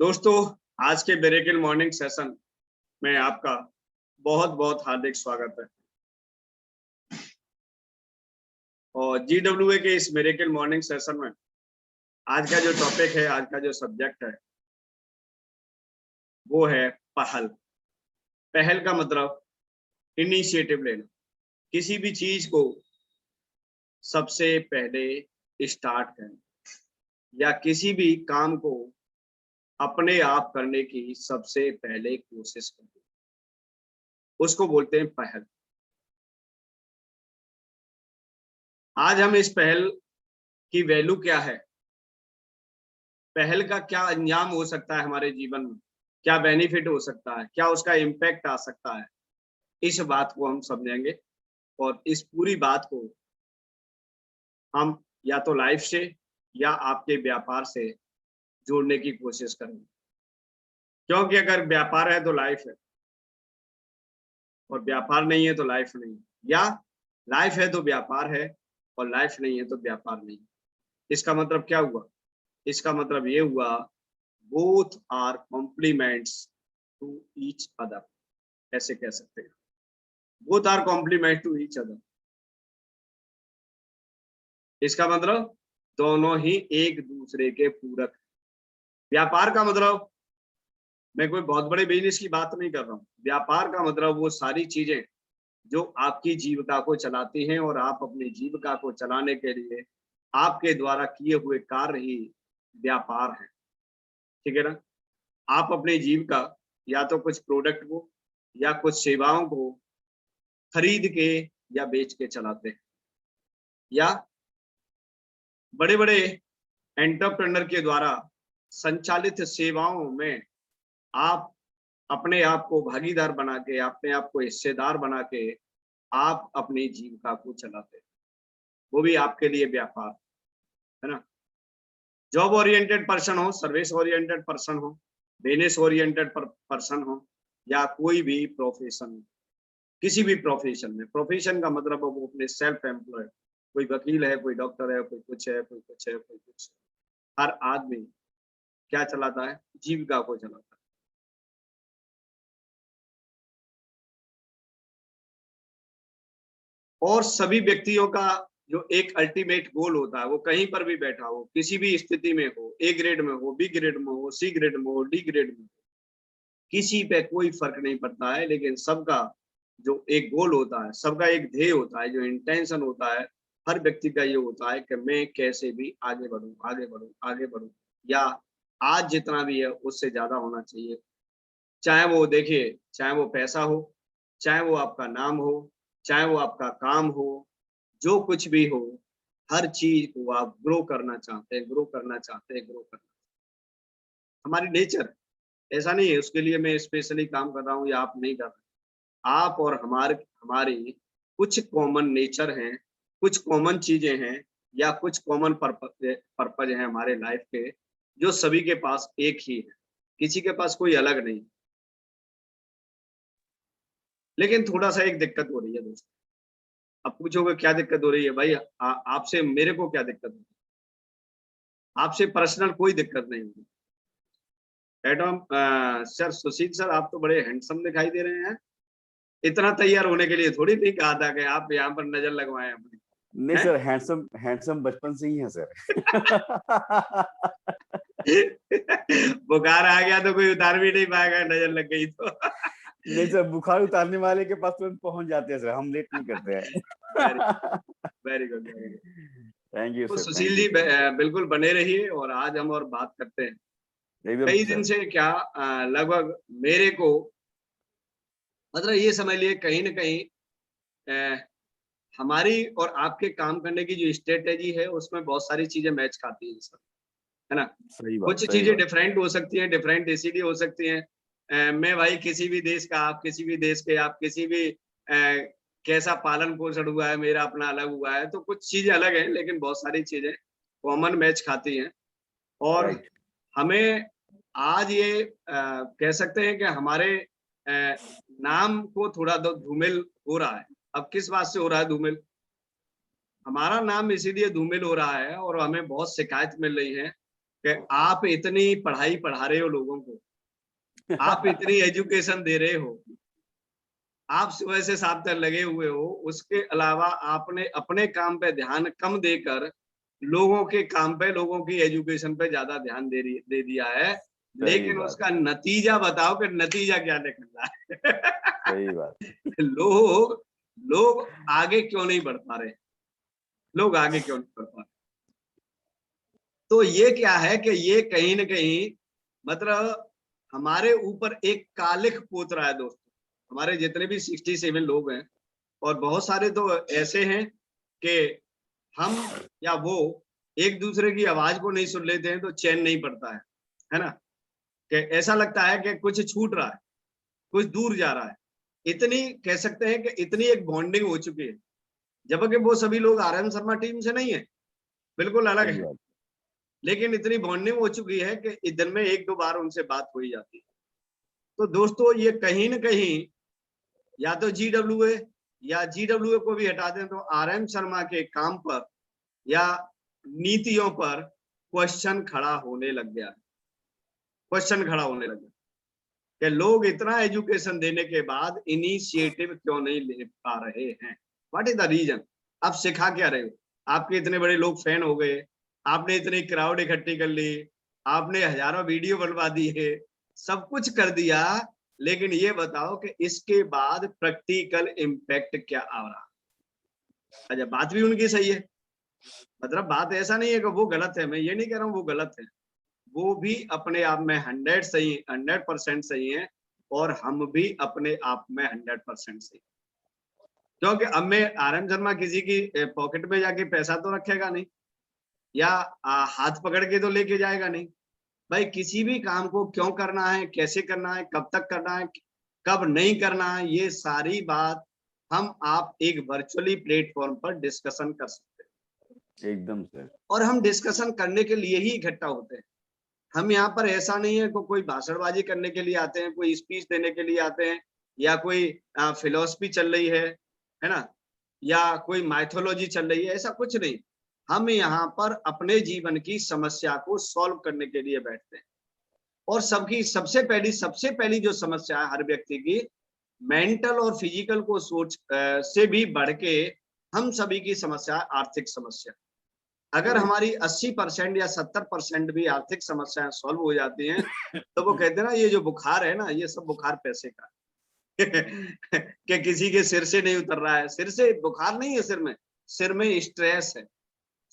दोस्तों, आज के मिरेकल मॉर्निंग सेशन में आपका बहुत बहुत हार्दिक स्वागत है। और जीडब्ल्यूए के इस मिरेकल मॉर्निंग सेशन में आज का जो टॉपिक है, आज का जो सब्जेक्ट है, वो है पहल। पहल का मतलब इनिशिएटिव लेना, किसी भी चीज को सबसे पहले स्टार्ट करना या किसी भी काम को अपने आप करने की सबसे पहले कोशिश करना, उसको बोलते हैं पहल। आज हम इस पहल की वैल्यू क्या है, पहल का क्या अंजाम हो सकता है हमारे जीवन में, क्या बेनिफिट हो सकता है, क्या उसका इम्पैक्ट आ सकता है, इस बात को हम समझेंगे। और इस पूरी बात को हम या तो लाइफ से या आपके व्यापार से जोड़ने की कोशिश करेंगे, क्योंकि अगर व्यापार है तो लाइफ है और व्यापार नहीं है तो लाइफ नहीं है, या लाइफ है तो व्यापार है और लाइफ नहीं है तो व्यापार नहीं है। इसका मतलब क्या हुआ? इसका मतलब ये हुआ, both are complements to each other, ऐसे कह सकते हैं, both are complement to each other. इसका मतलब दोनों ही एक दूसरे के पूरक। व्यापार का मतलब, मैं कोई बहुत बड़े बिजनेस की बात नहीं कर रहा हूँ। व्यापार का मतलब वो सारी चीजें जो आपकी जीविका को चलाती हैं, और आप अपनी जीविका को चलाने के लिए आपके द्वारा किए हुए कार्य ही व्यापार है। ठीक है ना? आप अपनी जीविका या तो कुछ प्रोडक्ट को या कुछ सेवाओं को खरीद के या बेच के चलाते हैं, या बड़े बड़े एंटरप्रेन्योर के द्वारा संचालित सेवाओं में आप अपने आप को भागीदार बना के, अपने आप को हिस्सेदार बना के आप अपनी जीविका को चलाते हैं। वो भी आपके लिए व्यापार है ना? जॉब ओरिएंटेड पर्सन हो, सर्विस ओरिएंटेड पर्सन हो, बिजनेस ओरिएंटेड पर्सन हो, या कोई भी प्रोफेशन हो, किसी भी प्रोफेशन में, प्रोफेशन का मतलब वो अपने सेल्फ एम्प्लॉयड, कोई वकील है, कोई डॉक्टर है, कोई कुछ है, कोई कुछ है, कोई कुछ है। हर आदमी क्या चलाता है? जीविका को चलाता है। और सभी व्यक्तियों का जो एक अल्टीमेट गोल होता है, वो कहीं पर भी बैठा हो, किसी भी स्थिति में हो, ए ग्रेड में हो, बी ग्रेड में हो, सी ग्रेड में हो, डी ग्रेड में हो, किसी पे कोई फर्क नहीं पड़ता है, लेकिन सबका जो एक गोल होता है, सबका एक ध्येय होता है, जो इंटेंशन होता है, हर व्यक्ति का ये होता है कि मैं कैसे भी आगे बढ़ूं, आगे बढ़ूं, आगे बढ़ूं, या आज जितना भी है उससे ज्यादा होना चाहिए। चाहे वो देखिए, चाहे वो पैसा हो, चाहे वो आपका नाम हो, चाहे वो आपका काम हो, जो कुछ भी हो, हर चीज को आप ग्रो करना चाहते हैं, ग्रो करना चाहते हैं, ग्रो करना। हमारी नेचर ऐसा नहीं है, उसके लिए मैं स्पेशली काम कर रहा हूँ या आप नहीं कर रहे। आप और हमारी कुछ कॉमन नेचर हैं, कुछ कॉमन चीजें हैं, या कुछ कॉमन पर्पज हैं हमारे लाइफ के, जो सभी के पास एक ही है, किसी के पास कोई अलग नहीं। लेकिन थोड़ा सा एक दिक्कत हो रही है दोस्तों। अब पूछोगे क्या दिक्कत हो रही है? भाई आपसे मेरे को क्या दिक्कत हो रही है? आपसे पर्सनल कोई दिक्कत नहीं होगी। एडम सर, सुशील सर, आप तो बड़े हैंडसम दिखाई दे रहे हैं। इतना तैयार होने के लिए थोड़ी नहीं कहा था कि आप यहाँ पर नजर लगवाएं अपनी। नहीं सर, हैंडसम हैंडसम बचपन से ही है सर। बुखार आ गया तो कोई उतार भी नहीं पाएगा, नजर लग गई तो। नहीं सर, बुखार उतारने वाले के पास तुरंत पहुंच जाते हैं सर, हम लेट नहीं करते हैं। Very good, very good. Thank you तो सर, सुशील जी बिल्कुल बने रहिए, और आज हम और बात करते हैं। कई दिन से क्या, लगभग मेरे को, मतलब ये समझ लिए कहीं ना कहीं हमारी और आपके काम करने की जो स्ट्रेटेजी है, उसमें बहुत सारी चीजें मैच खाती हैं सर, है ना? सही बात, कुछ चीजें डिफरेंट हो सकती हैं, डिफरेंट इसीलिए हो सकती हैं, मैं भाई किसी भी देश का, आप किसी भी देश के, आप किसी भी कैसा पालन पोषण हुआ है, मेरा अपना अलग हुआ है, तो कुछ चीजें अलग हैं, लेकिन बहुत सारी चीजें कॉमन मैच खाती हैं। और राइट। हमें आज ये कह सकते हैं कि हमारे नाम को थोड़ा धूमिल हो रहा है। अब किस बात से हो रहा है धूमिल? हमारा नाम इसीलिए धूमिल हो रहा है, और हमें बहुत शिकायत मिल रही है कि आप इतनी पढ़ाई पढ़ा रहे हो लोगों को, आप इतनी एजुकेशन दे रहे हो, आप सुबह से शाम तक लगे हुए हो, उसके अलावा आपने अपने काम पे ध्यान कम देकर लोगों के काम पे, लोगों की एजुकेशन पे ज्यादा ध्यान दे दिया है। सही लेकिन बात उसका नतीजा बताओ कि नतीजा क्या निकल रहा है। सही बात। लोग लोग आगे क्यों नहीं बढ़ पा रहे, लोग आगे क्यों नहीं बढ़ पा रहे? तो ये क्या है कि ये कहीं न कहीं मतलब हमारे ऊपर एक कालिख पोत रहा है दोस्तों। हमारे जितने भी 67 लोग हैं, और बहुत सारे तो ऐसे हैं कि हम या वो एक दूसरे की आवाज को नहीं सुन लेते हैं तो चैन नहीं पड़ता है ना? कि ऐसा लगता है कि कुछ छूट रहा है, कुछ दूर जा रहा है। इतनी कह सकते हैं कि इतनी एक बॉन्डिंग हो चुकी है, जबकि वो सभी लोग आर.एम. शर्मा टीम से नहीं है, बिल्कुल अलग सही है। बात। लेकिन इतनी बॉन्डिंग हो चुकी है कि दिन में 1-2 बार उनसे बात हो ही जाती है। तो दोस्तों ये कहीं न कहीं या तो जीडब्ल्यूए या जीडब्ल्यूए को भी हटा दें तो आर.एम. शर्मा के काम पर या नीतियों पर क्वेश्चन खड़ा होने लग गया है। क्वेश्चन खड़ा होने लग गया कि लोग इतना एजुकेशन देने के बाद इनिशिएटिव क्यों नहीं ले पा रहे हैं? What is the reason? आप सिखा क्या रहे हो? आपके इतने बड़े लोग फैन हो गए, आपने इतनी क्राउड इकट्ठी कर ली, आपने हजारों वीडियो बनवा दिए, सब कुछ कर दिया, लेकिन ये बताओ कि इसके बाद प्रैक्टिकल इम्पैक्ट क्या आ रहा? अच्छा, बात भी उनकी सही है, मतलब बात ऐसा नहीं है कि वो गलत है, मैं ये नहीं कह रहा हूँ वो गलत है, वो भी अपने आप में 100% सही है, और हम भी अपने आप में 100% सही। क्योंकि अब मैं आर.एम. शर्मा किसी की पॉकेट में जाके पैसा तो रखेगा नहीं, या हाथ पकड़ के तो लेके जाएगा नहीं। भाई किसी भी काम को क्यों करना है, कैसे करना है, कब तक करना है, कब नहीं करना है, ये सारी बात हम आप एक वर्चुअली प्लेटफॉर्म पर डिस्कशन कर सकते हैं। एकदम सर। और हम डिस्कशन करने के लिए ही इकट्ठा होते हैं। हम यहाँ पर ऐसा नहीं है कोई भाषणबाजी करने के लिए आते हैं, कोई स्पीच देने के लिए आते हैं, या कोई फिलोसफी चल रही है ना, या कोई माइथोलॉजी चल रही है, ऐसा कुछ नहीं। हम यहाँ पर अपने जीवन की समस्या को सॉल्व करने के लिए बैठते हैं। और सबसे पहली जो समस्या है हर व्यक्ति की, मेंटल और फिजिकल को सोच से भी बढ़ के हम सभी की समस्या है आर्थिक समस्या। अगर हमारी 80% या 70% भी आर्थिक समस्याएं सॉल्व हो जाती हैं, तो वो कहते हैं ना, ये जो बुखार है ना, ये सब बुखार पैसे का कि किसी के सिर से नहीं उतर रहा है। सिर से बुखार नहीं है, सिर में स्ट्रेस है,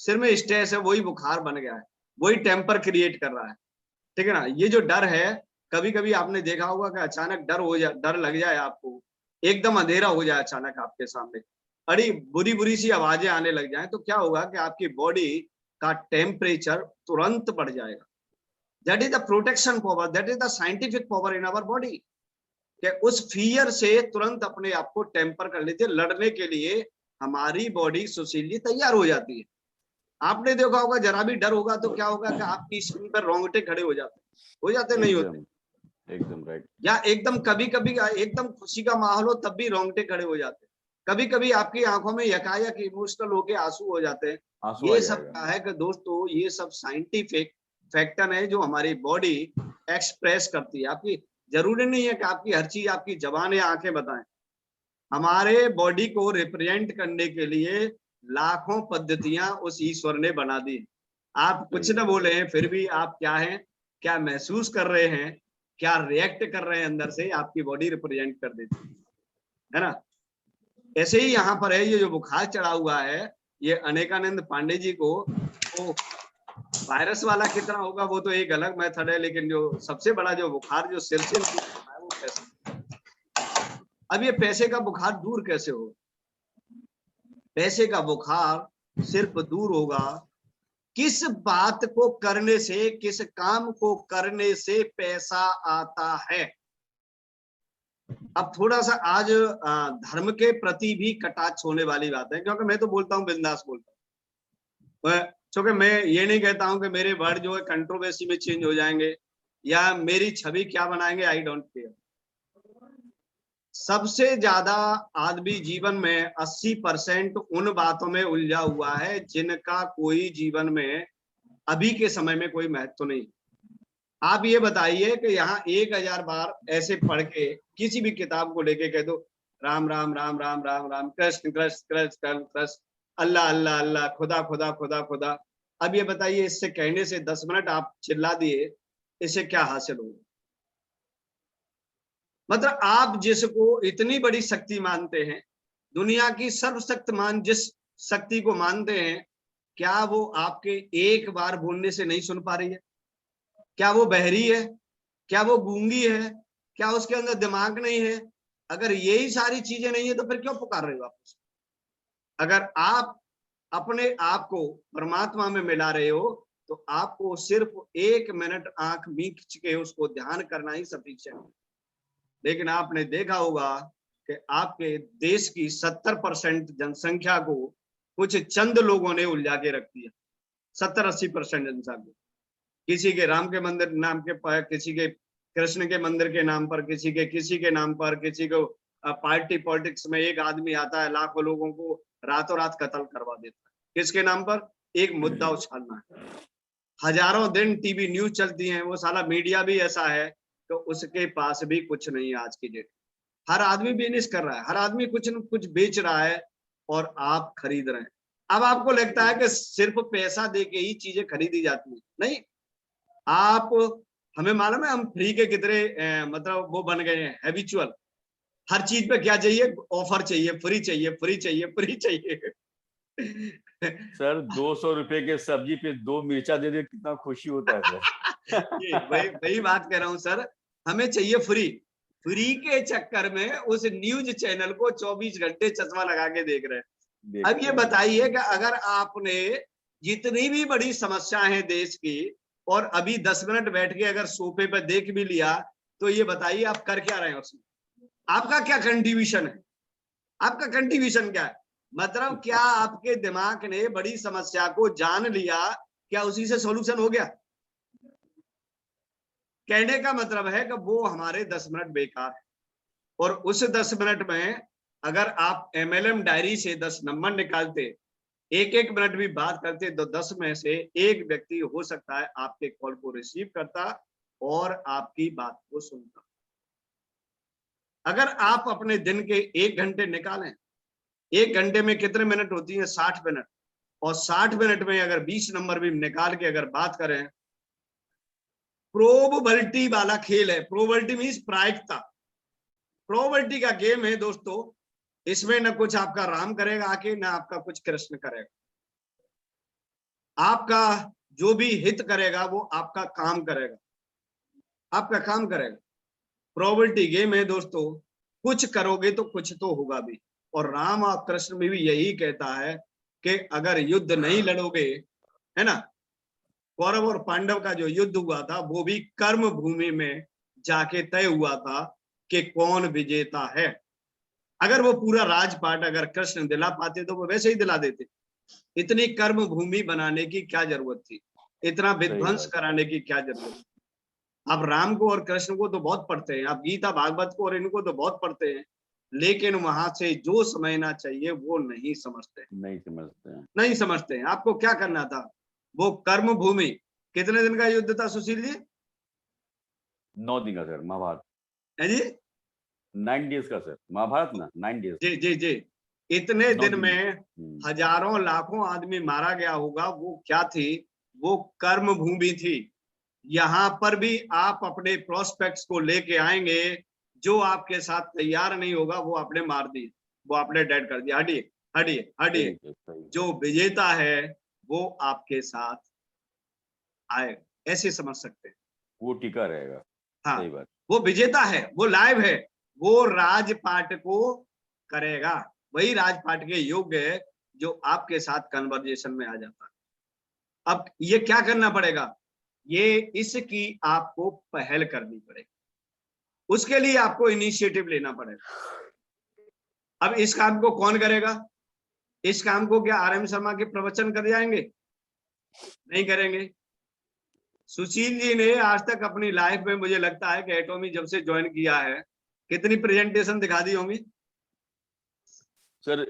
सिर में स्ट्रेस है, वही बुखार बन गया है, वही टेम्पर क्रिएट कर रहा है। ठीक है ना? ये जो डर है, कभी कभी आपने देखा होगा कि अचानक डर लग जाए आपको, एकदम अंधेरा हो जाए अचानक आपके सामने, बड़ी बुरी बुरी सी आवाजें आने लग जाएं, तो क्या होगा कि आपकी बॉडी का टेम्परेचर तुरंत बढ़ जाएगा। That is the protection power, that is the scientific power in our body, कि उस फियर से तुरंत अपने आप को टेम्पर कर लेते हैं। लड़ने के लिए हमारी बॉडी सुशीली तैयार हो जाती है। आपने देखा होगा जरा भी डर होगा तो क्या होगा कि आपकी स्किन पर रोंगटे खड़े हो जाते नहीं होते, एकदम एकदम राइट। या एकदम कभी कभी एकदम खुशी का माहौल हो तब भी रोंगटे खड़े हो जाते हैं। कभी कभी आपकी आंखों में यकायक इमोशनल होके आंसू हो जाते हैं। आंसू आ ये सब जाएगा। क्या है कि दोस्तों, ये सब साइंटिफिक फैक्टर है जो हमारी बॉडी एक्सप्रेस करती है। आपकी जरूरी नहीं है कि आपकी हर चीज आपकी जबान या आंखें बताएं। हमारे बॉडी को रिप्रेजेंट करने के लिए लाखों पद्धतियां उस ईश्वर ने बना दी। आप कुछ न बोले हैं, फिर भी आप क्या हैं, क्या महसूस कर रहे हैं, क्या रिएक्ट कर रहे हैं, अंदर से आपकी बॉडी रिप्रेजेंट कर देती है ना? ऐसे ही यहाँ पर है, ये जो बुखार चढ़ा हुआ है, ये अनेकानंद पांडे जी को, वो वायरस वाला कितना होगा वो तो एक अलग मेथड है, लेकिन जो सबसे बड़ा जो बुखार जो सिर से है वो पैसे। अब ये पैसे का बुखार दूर कैसे होगा? पैसे का बुखार सिर्फ दूर होगा किस बात को करने से, किस काम को करने से पैसा आता है। अब थोड़ा सा आज धर्म के प्रति भी कटाक्ष होने वाली बात है, क्योंकि मैं तो बोलता हूँ, बिंदास बोलता हूँ, क्योंकि मैं ये नहीं कहता हूँ कि मेरे वर्ड जो है कंट्रोवर्सी में चेंज हो जाएंगे या मेरी छवि क्या बनाएंगे, आई डोंट केयर। सबसे ज्यादा आदमी जीवन में 80% उन बातों में उलझा हुआ है जिनका कोई जीवन में अभी के समय में कोई महत्व नहीं। आप ये बताइए कि यहाँ 1000 बार ऐसे पढ़ के किसी भी किताब को लेके कह दो राम राम राम राम राम राम, कृष्ण कृष्ण कृष्ण कृष्ण कृष्ण, अल्लाह अल्लाह अल्लाह, खुदा खुदा खुदा खुदा। अब ये बताइए इससे कहने से 10 मिनट आप चिल्ला दिए, इससे क्या हासिल होगा? मतलब आप जिसको इतनी बड़ी शक्ति मानते हैं, दुनिया की सर्वशक्तिमान जिस शक्ति को मानते हैं, क्या वो आपके एक बार बोलने से नहीं सुन पा रही है? क्या वो बहरी है? क्या वो गूंगी है? क्या उसके अंदर दिमाग नहीं है? अगर यही सारी चीजें नहीं है तो फिर क्यों पुकार रहे हो आप उसे? अगर आप अपने आप को परमात्मा में मिला रहे हो तो आपको सिर्फ 1 मिनट आंख मीच के उसको ध्यान करना ही सफिशिएंट है। लेकिन आपने देखा होगा कि आपके देश की 70% जनसंख्या को कुछ चंद लोगों ने उलझा के रख दिया। 70-80% जनसंख्या को, किसी के राम के मंदिर नाम के पर, किसी के कृष्ण के मंदिर के नाम पर, किसी के नाम पर, किसी को पार्टी पॉलिटिक्स में एक आदमी आता है लाखों लोगों को रातों रात कत्ल करवा देता है। किसके नाम पर? एक मुद्दा उछालना है। हजारों दिन टीवी न्यूज चलती हैं, वो साला मीडिया भी ऐसा है तो उसके पास भी कुछ नहीं है आज की डेट। हर आदमी बिजनेस कर रहा है, हर आदमी कुछ न कुछ बेच रहा है और आप खरीद रहे हैं। अब आपको लगता है कि सिर्फ पैसा दे के ही चीजें खरीदी जाती है, नहीं। आप, हमें मालूम है हम फ्री के कितने मतलब वो बन गए हैं हैबिचुअल। हर चीज पे क्या चाहिए? ऑफर चाहिए, फ्री चाहिए, फ्री चाहिए, फ्री चाहिए। सर 200 रुपए के सब्जी पे 2 मिर्चा दे दे कितना खुशी होता है सर। ये वही वही बात कह रहा हूँ सर, हमें चाहिए फ्री। फ्री के चक्कर में उस न्यूज चैनल को 24 घंटे चश्मा लगा के देख रहे हैं। अब ये बताइए कि अगर आपने जितनी भी बड़ी समस्या है देश की और अभी 10 मिनट बैठ के अगर सोफे पर देख भी लिया तो ये बताइए आप कर क्या रहे हैं उसमें? आपका क्या कंट्रीब्यूशन है? आपका कंट्रीब्यूशन क्या है? मतलब क्या आपके दिमाग ने बड़ी समस्या को जान लिया, क्या उसी से सॉल्यूशन हो गया? कहने का मतलब है कि वो हमारे 10 मिनट बेकार है और उस 10 मिनट में अगर आप एमएलएम डायरी से 10 नंबर निकालते, एक एक मिनट भी बात करते तो 10 में से एक व्यक्ति हो सकता है आपके कॉल को रिसीव करता और आपकी बात को सुनता। अगर आप अपने दिन के 1 घंटे निकालें, 1 घंटे में कितने मिनट होती है? 60 मिनट। और 60 मिनट में अगर 20 नंबर भी निकाल के अगर बात करें, प्रोबेबिलिटी वाला खेल है। प्रोबेबिलिटी मीन्स प्रायिकता। प्रोबेबिलिटी का गेम है दोस्तों। इसमें न कुछ आपका राम करेगा आके, न आपका कुछ कृष्ण करेगा। आपका जो भी हित करेगा वो आपका काम करेगा, आपका काम करेगा। प्रोबेबिलिटी गेम है दोस्तों। कुछ करोगे तो कुछ तो होगा भी। और राम और कृष्ण में भी यही कहता है कि अगर युद्ध नहीं लड़ोगे, है ना, कौरव और पांडव का जो युद्ध हुआ था वो भी कर्म भूमि में जाके तय हुआ था कि कौन विजेता है। अगर वो पूरा राजपाट अगर कृष्ण दिला पाते तो वो वैसे ही दिला देते। इतनी कर्म भूमि बनाने की क्या जरूरत थी? इतना विध्वंस कराने की क्या जरूरत थी? आप राम को और कृष्ण को तो बहुत पढ़ते हैं, आप गीता भागवत को और इनको तो बहुत पढ़ते हैं, लेकिन वहां से जो समझना चाहिए वो नहीं समझते, नहीं समझते हैं। आपको क्या करना था? वो कर्म भूमि, कितने दिन का युद्ध था सुशील जी? 9 दिन का सर, महाभारत। है जी? 9 डेज का सर, महाभारत ना 9 डेज। जी जी जी। इतने दिन में हजारों लाखों आदमी मारा गया होगा। वो क्या थी? वो कर्म भूमि थी। यहाँ पर भी आप अपने प्रोस्पेक्ट्स को लेके आएंगे, जो आपके साथ तैयार नहीं होगा वो आपने मार दिए, वो आपने डेड कर दिया। हटिए हटिए हटिए। जो विजेता है वो आपके साथ आए, ऐसे समझ सकते हैं। वो टिका रहेगा। हाँ, सही बात। वो विजेता है, वो लाइव है, वो राजपाट को करेगा। वही राजपाट के योग्य है जो आपके साथ कन्वर्जेशन में आ जाता है। अब ये क्या करना पड़ेगा? ये इसकी आपको पहल करनी पड़ेगी, उसके लिए आपको इनिशिएटिव लेना पड़ेगा। अब इस काम को कौन करेगा? इस काम को क्या आर एम शर्मा के प्रवचन कर जाएंगे? नहीं करेंगे। सुशील जी ने आज तक अपनी लाइफ में मुझे लगता है कि एटॉमी जब से ज्वाइन किया है कितनी प्रेजेंटेशन दिखा दी होंगी? सर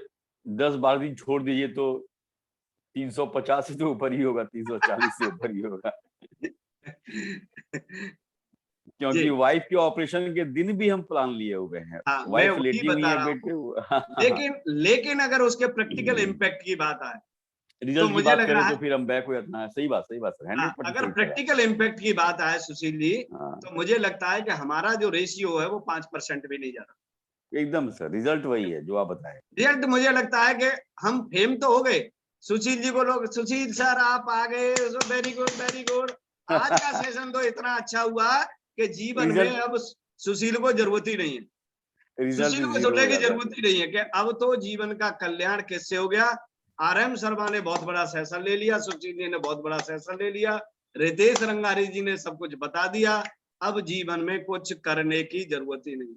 10-12 दिन छोड़ दीजिए तो 350 से तो ऊपर ही होगा, 340 से ऊपर ही होगा। क्योंकि जी वाइफ के ऑपरेशन के दिन भी हम प्लान लिए हुए हैं। हाँ, मैं वाइफ वही लेटी हुई बता है रहा बेड पे। हूँ। लेकिन अगर उसके प्रैक्टिकल इम्पैक्ट की बात आए तो रिजल्ट की मुझे बात लग करें रहा तो है, फिर हम बैक हो जाना है। सही बात सर, हाँ, 100% अगर सही कह रहे हैं। प्रैक्टिकल इम्पैक्ट की बात आए सुशील जी, हाँ, तो मुझे लगता है कि हमारा जो रेशियो है वो 5% भी नहीं जा रहा। एकदम सर, रिजल्ट वही है जो आप बताएं। रिजल्ट मुझे लगता है कि हम फेम तो हो गए, सुशील जी को लोग, सुशील सर आप आ गए, वेरी गुड वेरी गुड। आज का सेशन तो इतना अच्छा हुआ कि जीवन में रिजल्ट अब सुशील को जरूरत ही नहीं है, रिजल्ट सुशील को जीरो सुनने हो की जाता जरूरत है। ही नहीं है कि अब तो जीवन का कल्याण किससे हो गया। RM शर्मा ने बहुत बड़ा सेशन ले लिया, सुशील जी ने बहुत बड़ा सेशन ले लिया, रितेश रंगारी जी ने सब कुछ बता दिया। अब जीवन में कुछ करने की जरूरत ही नहीं,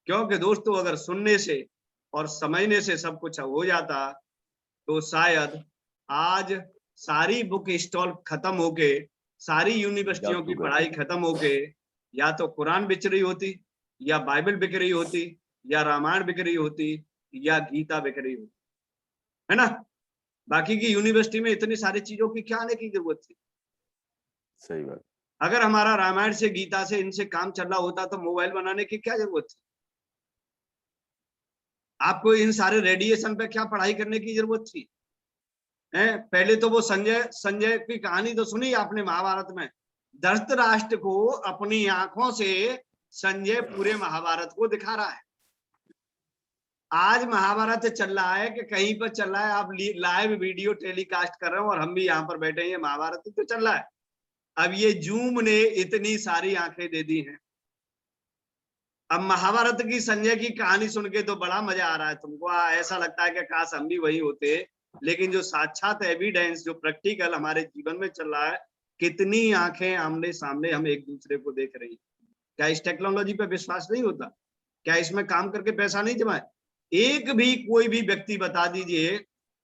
क्योंकि दोस्तों अगर सुनने से और समझने से सब कुछ हो जाता तो शायद आज सारी बुक स्टॉल खत्म होके, सारी यूनिवर्सिटियों जादू की कर पढ़ाई खत्म होके, या तो कुरान बिक रही होती, या बाइबल बिक रही होती, या रामायण बिक रही होती, या गीता बिक रही होती, है ना। बाकी की यूनिवर्सिटी में इतनी सारी चीजों की क्या आने की जरूरत थी। सही बात। अगर हमारा रामायण से, गीता से, इनसे काम चल रहा होता तो मोबाइल बनाने की क्या जरूरत थी। आपको इन सारे रेडिएशन पे क्या पढ़ाई करने की जरूरत थी। पहले तो वो संजय संजय की कहानी तो सुनी आपने महाभारत में, धृतराष्ट्र को अपनी आंखों से संजय पूरे महाभारत को दिखा रहा है। आज महाभारत चल रहा है कि कहीं पर चल रहा है, आप लाइव वीडियो टेलीकास्ट कर रहे हो और हम भी यहाँ पर बैठे हैं, महाभारत तो चल रहा है। अब ये जूम ने इतनी सारी आंखें दे दी हैं। अब महाभारत की संजय की कहानी सुन के तो बड़ा मजा आ रहा है तुमको, ऐसा लगता है कि काश हम भी वही होते। लेकिन जो साक्षात एविडेंस, जो प्रैक्टिकल हमारे जीवन में चल रहा है, कितनी आंखें आमने सामने हम एक दूसरे को देख रही हैं। क्या इस टेक्नोलॉजी पे विश्वास नहीं होता? क्या इसमें काम करके पैसा नहीं जमाए? एक भी कोई भी व्यक्ति बता दीजिए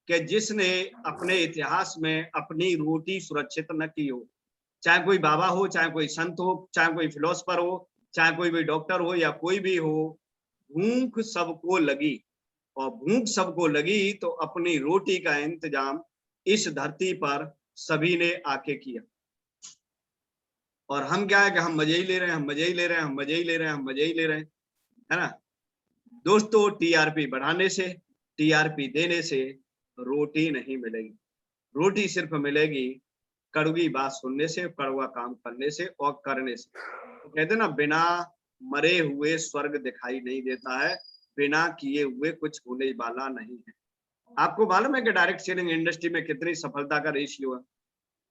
कि जिसने अपने इतिहास में अपनी रोटी सुरक्षित न की हो, चाहे कोई बाबा हो, चाहे कोई संत हो, चाहे कोई फिलोसफर हो, चाहे कोई भी डॉक्टर हो, या कोई भी हो, भूख सबको लगी। और भूख सबको लगी तो अपनी रोटी का इंतजाम इस धरती पर सभी ने आके किया। और हम क्या है कि हम मजे ही ले रहे हैं, हम मजे ही ले रहे हैं, हम मजे ही ले रहे हैं, हम मजे ही ले रहे हैं, है ना। दोस्तों टीआरपी बढ़ाने से, टीआरपी देने से रोटी नहीं मिलेगी। रोटी सिर्फ मिलेगी कड़वी बात सुनने से, कड़वा काम करने से और करने से। तो कहते ना, बिना मरे हुए स्वर्ग दिखाई नहीं देता है, बिना किए हुए कुछ होने वाला नहीं है। आपको मालूम है कि डायरेक्ट सेलिंग इंडस्ट्री में कितनी सफलता का रेशियो है?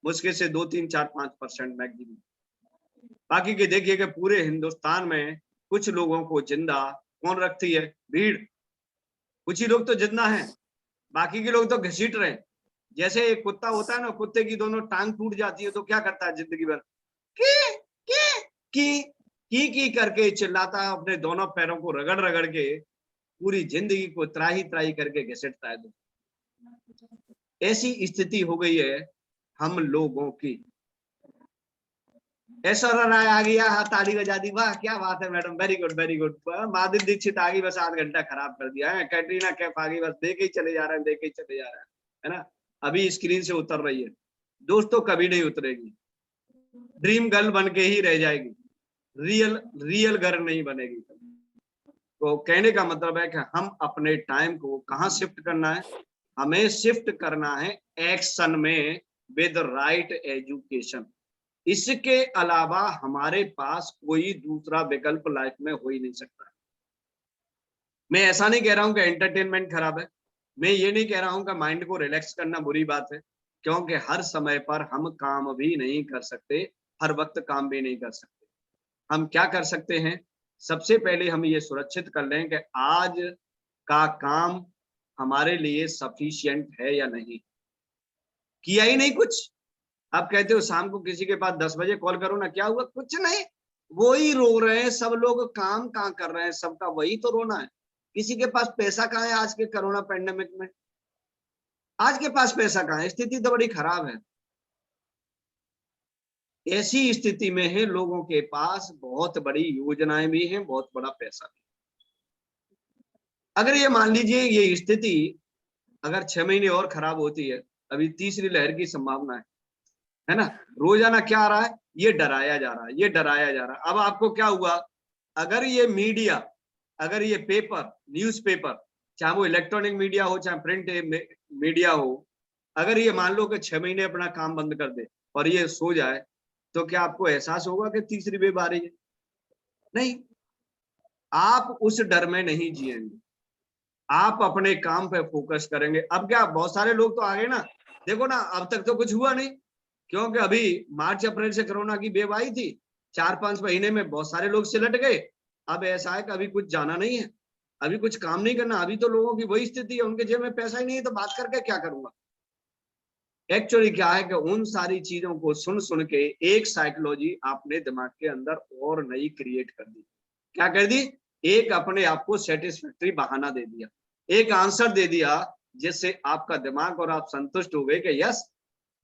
मुश्किल से 2, 3, 4, 5% मैक्सिमम। बाकी के देखिए कि पूरे हिंदुस्तान में कुछ लोगों को जिंदा कौन रखती है? भीड़। कुछ ही लोग तो जिंदा हैं, बाकी के लोग तो घसीट रहे हैं। जैसे एक कुत्ता होता है ना, कुत्ते की दोनों टांग टूट जाती है तो क्या करता है जिंदगी भर? की की की करके चिल्लाता है, अपने दोनों पैरों को रगड़ रगड़ के पूरी जिंदगी को त्राही त्राही करके घसीटता है। ऐसी स्थिति हो गई है हम लोगों की। ऐश्वर्या राय आ गया, ताली बजा दी, वाह क्या बात है madam, very good very good. Madhuri Dixit आ गई, बस आध घंटा खराब कर दिया है। कैटरीना कैफ आ गई, बस देखे ही चले जा रहे हैं, देखे ही चले जा रहे हैं, है ना। अभी स्क्रीन से उतर रही है, दोस्तों कभी नहीं उतरेगी, ड्रीम गर्ल बन के ही रह जाएगी, रियल गर्ल नहीं बनेगी। तो कहने का मतलब है कि हम अपने टाइम को कहाँ शिफ्ट करना है? हमें शिफ्ट करना है एक्शन में, विद राइट एजुकेशन। इसके अलावा हमारे पास कोई दूसरा विकल्प लाइफ में हो ही नहीं सकता। मैं ऐसा नहीं कह रहा हूं कि एंटरटेनमेंट खराब है, मैं ये नहीं कह रहा हूं कि माइंड को रिलैक्स करना बुरी बात है, क्योंकि हर समय पर हम काम भी नहीं कर सकते, हर वक्त काम भी नहीं कर सकते। हम क्या कर सकते हैं? सबसे पहले हम ये सुरक्षित कर लें कि आज का काम हमारे लिए सफिशिएंट है या नहीं। किया ही नहीं कुछ, आप कहते हो शाम को किसी के पास 10 बजे कॉल करो ना, क्या हुआ? कुछ नहीं, वो ही रो रहे हैं, सब लोग काम कहाँ कर रहे हैं, सबका वही तो रोना है। किसी के पास पैसा कहाँ है आज के कोरोना पैंडेमिक में? आज के पास पैसा कहाँ है? स्थिति तो बड़ी खराब है। ऐसी स्थिति में है लोगों के पास बहुत बड़ी योजनाएं भी हैं, बहुत बड़ा पैसा भी। अगर ये मान लीजिए ये स्थिति अगर 6 महीने और खराब होती है अभी तीसरी लहर की संभावना है ना। रोजाना क्या आ रहा है, ये डराया जा रहा है, ये डराया जा रहा है। अब आपको क्या हुआ, अगर ये मीडिया, अगर ये पेपर, न्यूज़पेपर, चाहे वो इलेक्ट्रॉनिक मीडिया हो चाहे प्रिंट मीडिया हो, अगर ये मान लो कि 6 महीने अपना काम बंद कर दे और ये सो जाए, तो क्या आपको एहसास होगा कि तीसरी वेव आ रही है? नहीं, आप उस डर में नहीं जिएंगे, आप अपने काम पे फोकस करेंगे। अब क्या बहुत सारे लोग तो आ गए ना, देखो ना, अब तक तो कुछ हुआ नहीं, क्योंकि अभी मार्च अप्रैल से कोरोना की वेव आई थी, 4-5 महीने में बहुत सारे लोग सिलट गए। अब ऐसा है कि अभी कुछ जाना नहीं है, अभी कुछ काम नहीं करना, अभी तो लोगों की वही स्थिति है, उनके जेब में पैसा ही नहीं है, तो बात करके क्या करूंगा। एक्चुअली क्या है कि उन सारी चीजों को सुन सुन के एक साइकोलॉजी आपने दिमाग के अंदर और नई क्रिएट कर दी। क्या कर दी, एक अपने आप को सेटिस्फैक्टरी बहाना दे दिया, एक आंसर दे दिया, जिससे आपका दिमाग और आप संतुष्ट हो गए कि यस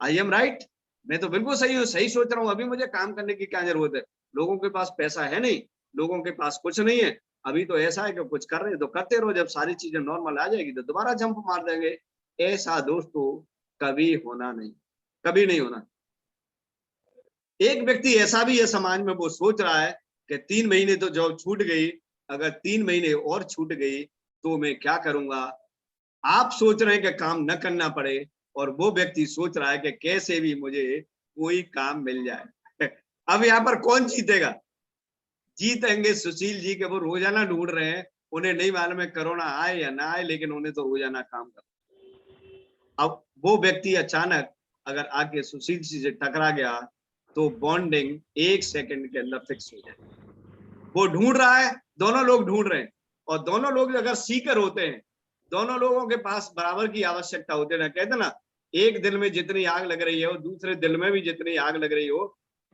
आई एम राइट, मैं तो बिल्कुल सही हूँ, सही सोच रहा हूँ, अभी मुझे काम करने की क्या जरूरत है। लोगों के पास पैसा है नहीं, लोगों के पास कुछ नहीं है, अभी तो ऐसा है कि कुछ कर रहे हैं तो करते रहो, जब सारी चीजें नॉर्मल आ जाएगी तो दोबारा जंप मार देंगे। ऐसा दोस्तों कभी होना नहीं, कभी नहीं होना। एक व्यक्ति ऐसा भी है समाज में, वो सोच रहा है कि 3 महीने तो जॉब छूट गई, अगर 3 महीने और छूट गई तो मैं क्या करूंगा। आप सोच रहे हैं कि काम न करना पड़े, और वो व्यक्ति सोच रहा है कि कैसे भी मुझे कोई काम मिल जाए। अब यहाँ पर कौन जीतेगा, जीतेंगे सुशील जी के वो रोजाना ढूंढ रहे हैं, उन्हें नहीं मालूम है कोरोना आए या ना आए, लेकिन उन्हें तो रोजाना काम कर। अब वो व्यक्ति अचानक अगर आके सुशील जी से टकरा गया तो बॉन्डिंग 1 सेकंड के अंदर फिक्स हो जाए। वो ढूंढ रहा है, दोनों लोग ढूंढ रहे हैं, और दोनों लोग अगर सीकर होते हैं, दोनों लोगों के पास बराबर की आवश्यकता होती है ना, कहते ना, एक दिल में जितनी आग लग रही है वो दूसरे दिल में भी जितनी आग लग रही हो,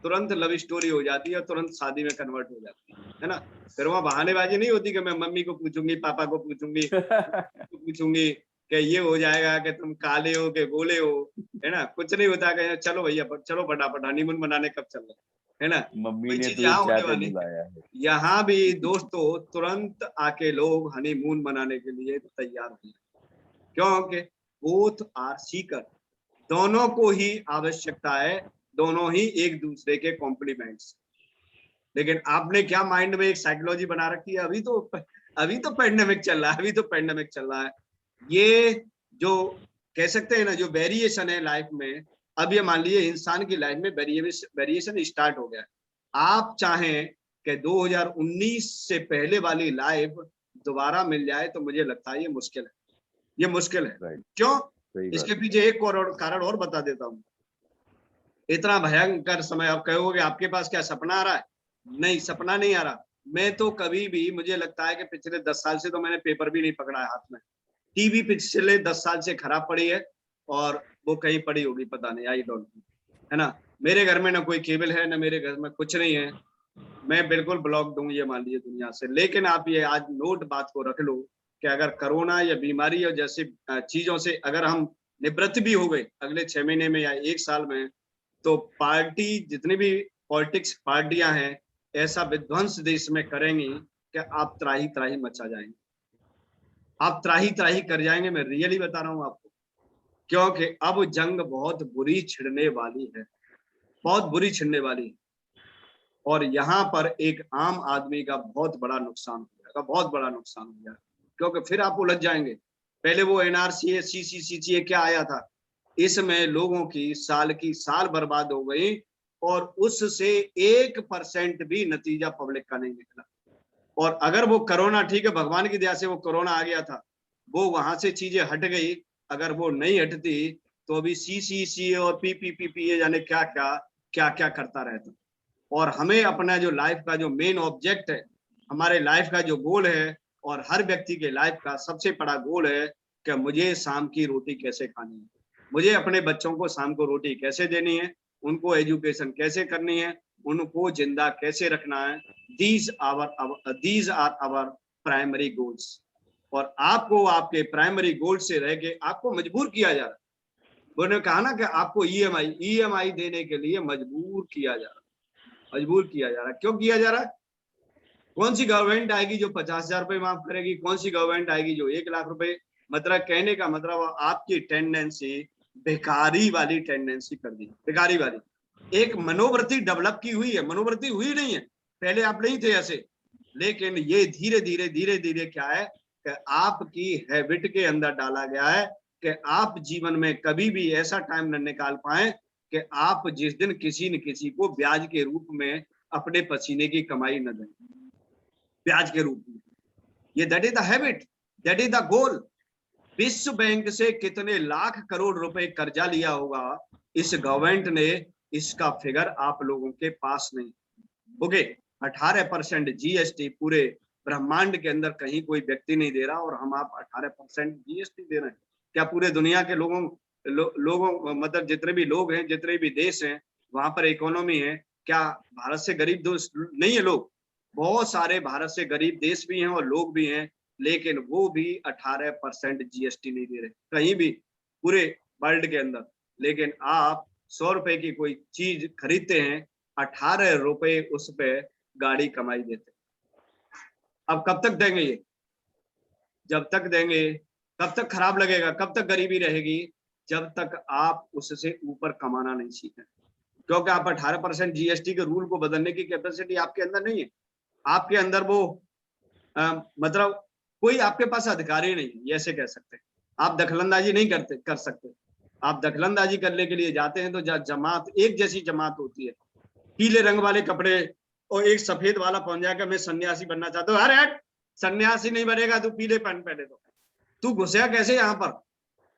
तुरंत लव स्टोरी हो जाती है और तुरंत शादी में कन्वर्ट हो जाती है ना। फिर वहां बहानेबाजी नहीं होती कि मैं मम्मी को पूछूंगी, पापा को पूछूंगी, को पूछूंगी कि ये हो जाएगा कि तुम काले हो के गोले हो, है ना। कुछ नहीं होता कि चलो भैया चलो फटाफट हनीमून मनाने कब चल रहे, है ना। मम्मी कोई ने चीज तुझे यहाँ चाय होने पे वाली है, बुलाया है। यहाँ भी दोस्तों तुरंत आके लोग हनीमून मनाने के लिए तैयार हैं, क्योंकि बोथ आर सीकर, दोनों को ही आवश्यकता है, दोनों ही एक दूसरे के कॉम्प्लीमेंट्स। लेकिन आपने क्या माइंड में एक साइकोलॉजी बना रखी है, अभी तो पेंडेमिक चल रहा है, अभी तो पेंडेमिक चल रहा है। ये जो कह सकते हैं ना, जो वेरिएशन है लाइफ में, अब ये मान लीजिए इंसान की लाइफ में वेरिएशन स्टार्ट हो गया। आप चाहें कि 2019 से पहले वाली लाइफ दोबारा मिल जाए तो मुझे लगता है ये मुश्किल है, ये मुश्किल है। राइट, क्यों, सही बात इसके है। पीछे एक और कारण और बता देता हूँ। इतना भयंकर समय, आप कहोगे आपके पास क्या सपना आ रहा है, नहीं सपना नहीं आ रहा। मैं तो कभी भी, मुझे लगता है कि पिछले 10 साल से तो मैंने पेपर भी नहीं पकड़ा है हाथ में। टीवी पिछले 10 साल से खराब पड़ी है, और वो कहीं पड़ी होगी पता नहीं, आई डोंट नो, है ना। मेरे घर में ना कोई केबल है, ना मेरे घर में कुछ नहीं है, मैं बिल्कुल ब्लॉक दूं ये मान लीजिए दुनिया से। लेकिन आप ये आज नोट बात को रख लो कि अगर कोरोना या बीमारी और जैसी चीजों से अगर हम निवृत्त भी हो गए अगले 6 महीने में या 1 साल में, तो पार्टी जितनी भी पॉलिटिक्स पार्टियां हैं ऐसा विध्वंस देश में करेंगी कि आप त्राही त्राही मचा जाएंगे, आप त्राही त्राही कर जाएंगे, मैं रियली बता रहा हूं आपको। क्योंकि अब जंग बहुत बुरी छिड़ने वाली है, बहुत बुरी छिड़ने वाली है, और यहाँ पर एक आम आदमी का बहुत बड़ा नुकसान हो जाएगा, बहुत बड़ा नुकसान हो जाएगा, क्योंकि फिर आप उलझ जाएंगे। पहले वो एनआरसीए सीसीसीए क्या आया था, इसमें लोगों की साल बर्बाद हो गई, और उससे 1% भी नतीजा पब्लिक का नहीं निकला। और अगर वो कोरोना, ठीक है भगवान की दया से वो कोरोना आ गया था, वो वहां से चीजें हट गई, अगर वो नहीं हटती तो अभी सीसीसी और पीपीपीपी जाने क्या क्या क्या क्या करता रहता। और हमें अपना जो लाइफ का जो मेन ऑब्जेक्ट है, हमारे लाइफ का जो गोल है, और हर व्यक्ति के लाइफ का सबसे बड़ा गोल है कि मुझे शाम की रोटी कैसे खानी है, मुझे अपने बच्चों को शाम को रोटी कैसे देनी है, उनको एजुकेशन कैसे करनी है, उनको जिंदा कैसे रखना है। These are our primary goals. और आपको आपके प्राइमरी गोल से रह के आपको मजबूर किया जा रहा है। उन्होंने कहा ना कि आपको ईएमआई देने के लिए मजबूर किया जा रहा है, मजबूर किया जा रहा है। क्यों किया जा रहा है? कौन सी गवर्नमेंट आएगी जो 50,000 रुपए माफ करेगी, कौन सी गवर्नमेंट आएगी जो 1 लाख रुपए। मतलब कहने का मतलब आपकी टेंडेंसी बेकारी वाली टेंडेंसी कर दी, बेकारी वाली एक मनोवृत्ति डेवलप की हुई है, मनोवृत्ति हुई नहीं है, पहले आप नहीं थे ऐसे, लेकिन ये धीरे धीरे क्या है कि आपकी हैबिट के अंदर डाला गया है कि आप जीवन में कभी भी ऐसा टाइम न निकाल पाए कि आप जिस दिन किसी न किसी को ब्याज के रूप में अपने पसीने की कमाई न दें, ब्याज के रूप में। ये that is the habit, that is the goal. विश्व बैंक से कितने लाख करोड़ रुपए कर्जा लिया होगा इस गवर्नमेंट ने, इसका फिगर आप लोगों के पास नहीं। ओके, 18% जीएसटी पूरे ब्रह्मांड के अंदर कहीं कोई व्यक्ति नहीं दे रहा, और हम आप 18% जीएसटी दे रहे हैं। क्या पूरे दुनिया के लोगों मतलब जितने भी लोग हैं, जितने भी देश हैं, वहां पर इकोनॉमी है, क्या भारत से गरीब दोस्त नहीं है लोग? बहुत सारे भारत से गरीब देश भी हैं और लोग भी हैं, लेकिन वो भी 18% जीएसटी नहीं दे रहे कहीं भी पूरे वर्ल्ड के अंदर। लेकिन आप 100 रुपए की कोई चीज खरीदते हैं, 18 रुपए उस पे गाड़ी कमाई देते। अब कब तक देंगे ये? जब तक देंगे कब तक खराब लगेगा, कब तक गरीबी रहेगी? जब तक आप उससे ऊपर कमाना नहीं सीखें, क्योंकि आप 18% जीएसटी के रूल को बदलने की कैपेसिटी आपके अंदर नहीं है। आपके अंदर वो मतलब कोई आपके पास अधिकारी नहीं, ये ऐसे कह सकते हैं। आप दखलंदाजी नहीं कर सकते। आप दखलंदाजी करने के लिए जाते हैं तो जमात एक जैसी जमात होती है, पीले रंग वाले कपड़े और एक सफेद वाला पहुंच जाएगा, मैं सन्यासी बनना चाहता हूँ। अरे सन्यासी नहीं बनेगा तू, पीले पैंट पहने तो तू घुसेगा कैसे यहाँ पर?